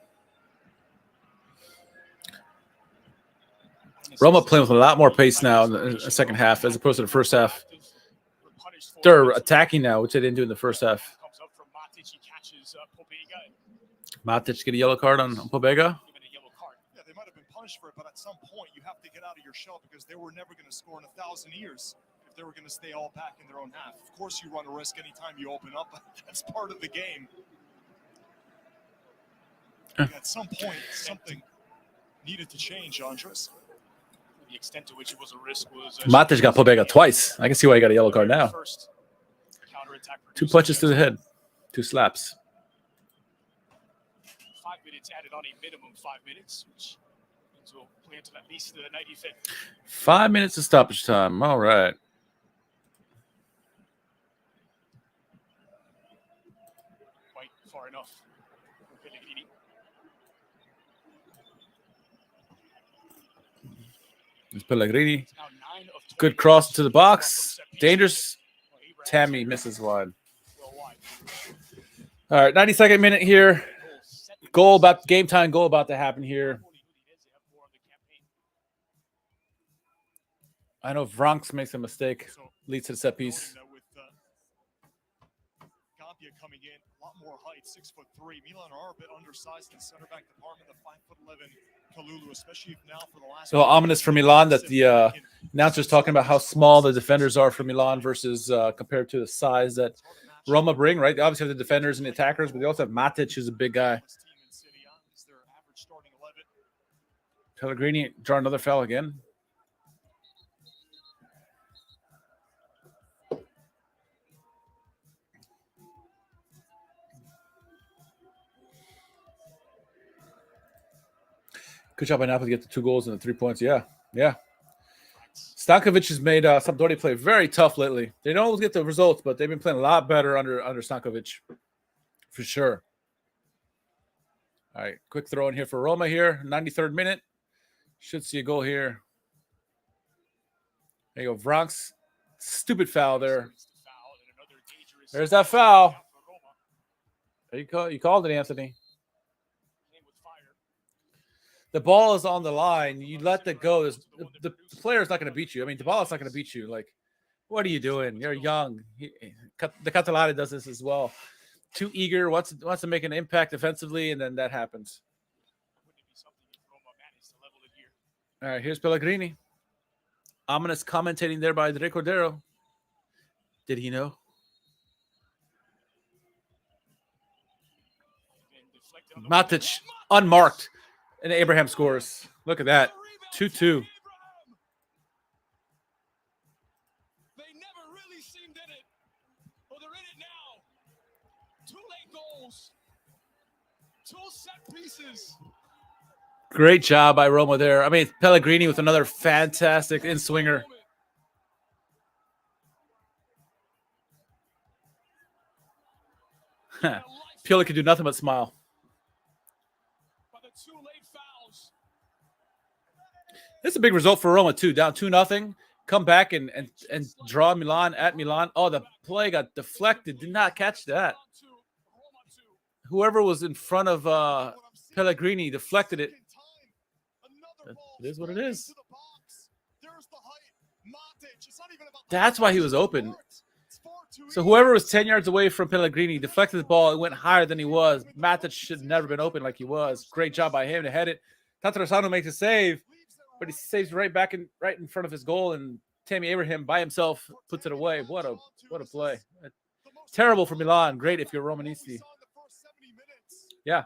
Roma playing with a lot more pace now in the second half as opposed to the first half. They're attacking now, which they didn't do in the first half. Matic get a yellow card on Pobega. Yeah, they might have been punished for it, but at some point you have to get out of your shell because they were never going to score in 1,000 years if they were going to stay all back in their own half. Of course, you run a risk anytime you open up, but that's part of the game. At some point, something needed to change, Andres. The extent to which it was a risk was Matic got Pobega twice. I can see why he got a yellow card now. 2 punches to the head. 2 slaps. 5 minutes added on a minimum 5 minutes, which means we'll play until at least the 95th. 5 minutes of stoppage time. All right. Quite far enough for Pellegrini. It's Pellegrini. It's now 9 of 20 Good cross goals to the from box. set pieces. Dangerous. Well, Abraham Tammy Serie misses wide. well wide. All right, 92nd minute here. Goal about game time. Goal about to happen here. I know Vronks makes a mistake. Leads to the set piece. With Gambia coming in, a lot more height, 6'3". Milan are a bit undersized in the center back department. The 5'11" Kalulu, especially now for the last. So ominous for Milan that the announcer's talking about how small the defenders are for Milan versus compared to the size that Roma bring. Right, they obviously have the defenders and the attackers, but they also have Matic, who's a big guy. Pellegrini draw another foul again. Good job by Napoli to get the 2 goals and the 3 points. Yeah. Stankovic has made Sampdoria play very tough lately. They don't always get the results, but they've been playing a lot better under Stankovic, for sure. All right, quick throw in here for Roma here. 93rd minute. Should see a goal here. There you go, Vronks. Stupid foul there. There's that foul. You called it, Anthony. The ball is on the line. You let that go. The player's not going to beat you. I mean, Dybala's not going to beat you. Like, what are you doing? You're young. The Catalani does this as well. Too eager, wants to make an impact defensively, and then that happens. All right, here's Pellegrini. Ominous commentating there by De Cordero. Did he know? Matic, unmarked. And Abraham scores. Look at that. 2-2. They never really seemed in it. Well, they're in it now. 2 late goals. 2 set pieces. Great job by Roma there. I mean, Pellegrini with another fantastic in-swinger. Pioli could do nothing but smile. This is a big result for Roma, too. Down 2-0. Come back and draw Milan at Milan. Oh, the play got deflected. Did not catch that. Whoever was in front of Pellegrini deflected it. It is what it is. That's why he was open. So whoever was 10 yards away from Pellegrini deflected the ball. It went higher than he was. Matic should have never been open like he was. Great job by him to head it. Tatarusanu makes a save, but he saves right in front of his goal, and Tammy Abraham by himself puts it away. What a play. Terrible for Milan. Great if you're Romanisti. Yeah.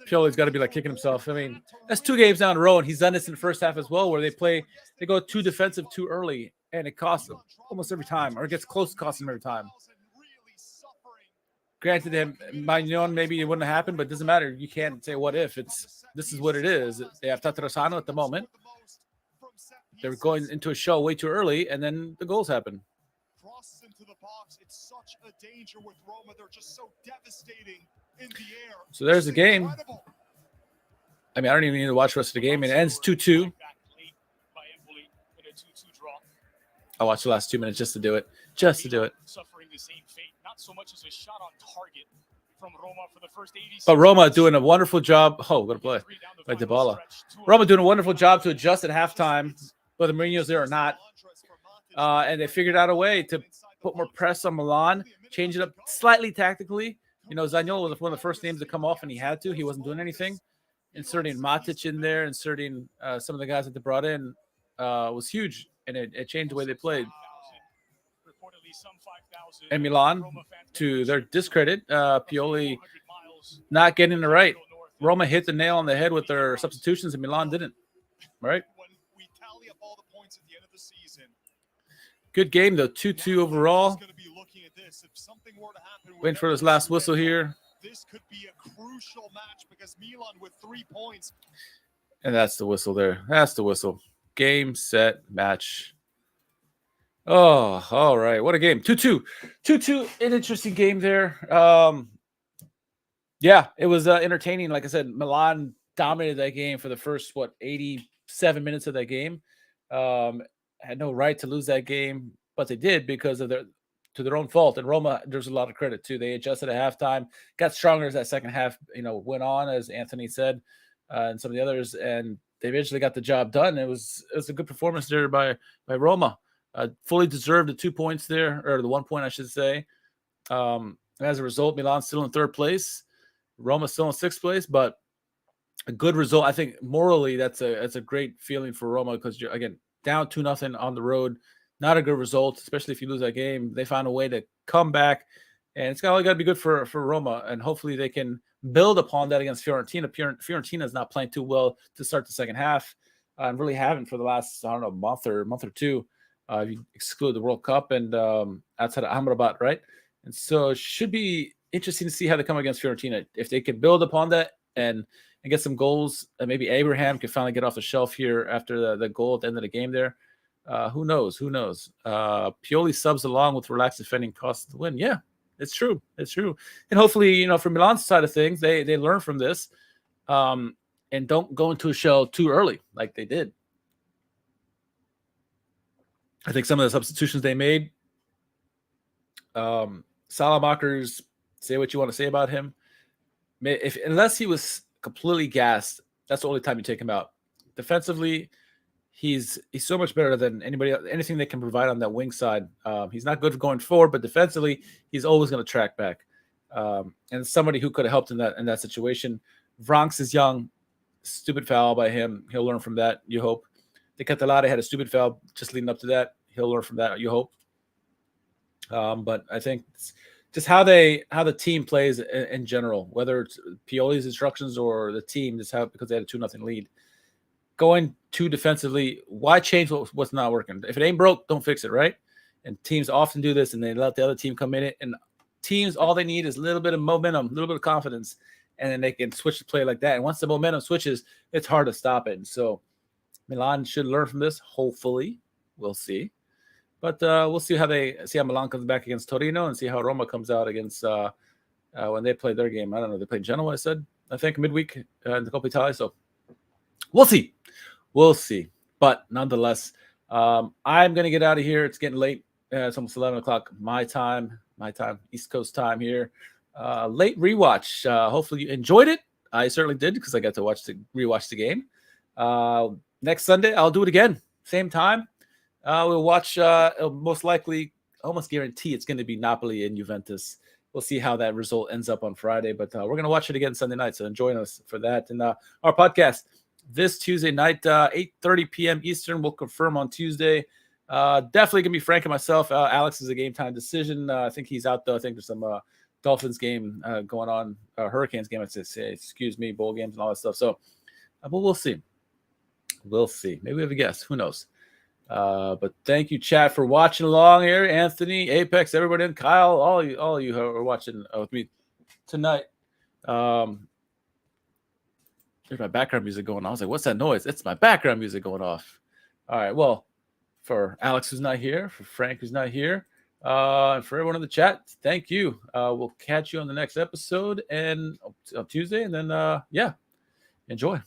Pioli's got to be like kicking himself. I mean, that's 2 games down the road, and he's done this in the first half as well, where they go too defensive too early, and it costs them almost every time, or it gets close to costing them every time. Granted, him, Magnon, maybe it wouldn't have happened, but it doesn't matter. You can't say what if. This is what it is. They have Tatarusanu at the moment. They're going into a show way too early, and then the goals happen. Crosses into the box. It's such a danger with Roma. They're just so devastating in the air. So there's the game. I mean, I don't even need to watch the rest of the game. It ends 2-2. I watched the last 2 minutes just to do it. Suffering the same fate. Not so much as a shot on target from Roma for the first 80 seconds. But Roma doing a wonderful job. Oh, good play by Dybala. Roma doing a wonderful job to adjust at halftime, whether Mourinho's there or not. And they figured out a way to put more press on Milan, change it up slightly tactically. You know, Zaniolo was one of the first names to come off, and he had to. He wasn't doing anything. Inserting Matic in there, inserting some of the guys that they brought in was huge, and it changed the way they played. And Milan, to their discredit, Pioli not getting it right. Roma hit the nail on the head with their substitutions, and Milan didn't. Right? Good game, though. 2-2 overall. were to happen, Waiting for this last whistle here. this could be a crucial match because Milan with 3 points. And that's the whistle there. That's the whistle. Game, set, match. Oh, all right. What a game. 2-2. 2-2. An interesting game there. Yeah, it was entertaining. Like I said, Milan dominated that game for the first, 87 minutes of that game. Had no right to lose that game, but they did because of their own fault. And Roma, there's a lot of credit too. They adjusted at halftime, got stronger as that second half, went on, as Anthony said, and some of the others, and they eventually got the job done. It was a good performance there by Roma. Fully deserved the 2 points there, or the 1 point, I should say. As a result, Milan's still in third place. Roma's still in sixth place, but a good result. I think morally that's a great feeling for Roma because you're, again, down 2-0 on the road. Not a good result, especially if you lose that game. They found a way to come back, and it's got to be good for Roma, and hopefully they can build upon that against Fiorentina. Fiorentina is not playing too well to start the second half, and really haven't for the last, month or two. If you exclude the World Cup and outside of Amrabat, right? And so it should be interesting to see how they come against Fiorentina. If they can build upon that and get some goals, and maybe Abraham can finally get off the shelf here after the goal at the end of the game there. Who knows? Pioli subs along with relaxed defending costs the win. Yeah, it's true. And hopefully, from Milan's side of things, they learn from this and don't go into a shell too early like they did. I think some of the substitutions they made, Salamaker's, say what you want to say about him. Unless he was completely gassed, that's the only time you take him out. Defensively, he's so much better than anything they can provide on that wing side. He's not good for going forward, but defensively, he's always going to track back. And somebody who could have helped in that situation. Vranks is young, stupid foul by him. He'll learn from that, you hope. De Catalate had a stupid foul just leading up to that. He'll learn from that, you hope. But I think just how the team plays in general, whether it's Pioli's instructions or the team, because they had a 2-0 lead. Going too defensively, why change what's not working? If it ain't broke, don't fix it, right? And teams often do this, and they let the other team come in it. And teams, all they need is a little bit of momentum, a little bit of confidence, and then they can switch the play like that. And once the momentum switches, it's hard to stop it. And so Milan should learn from this. Hopefully, we'll see. But we'll see how Milan comes back against Torino and see how Roma comes out against when they play their game. I don't know. They played Genoa, I think, midweek in the Coppa Italia. So we'll see. But nonetheless, I'm going to get out of here. It's getting late. It's almost 11 o'clock my time, East Coast time here. Late rewatch. Hopefully you enjoyed it. I certainly did because I got to rewatch the game. Next Sunday, I'll do it again. Same time. We'll watch, most likely, almost guarantee it's going to be Napoli and Juventus. We'll see how that result ends up on Friday, but we're going to watch it again Sunday night, so join us for that. And our podcast this Tuesday night, 8:30 p.m. Eastern. We'll confirm on Tuesday. Definitely going to be Frank and myself. Alex is a game time decision. I think he's out, though. I think there's some Dolphins game going on, Hurricanes game, I should say. Excuse me, bowl games and all that stuff. So, but we'll see. Maybe we have a guest. Who knows? But thank you, chat, for watching along here. Anthony, Apex, everybody, and Kyle, all of you who are watching with me tonight. There's my background music going on. I was like, what's that noise? It's my background music going off. All right. Well, for Alex, who's not here, for Frank, who's not here, and for everyone in the chat, thank you. We'll catch you on the next episode and on Tuesday. And then, enjoy.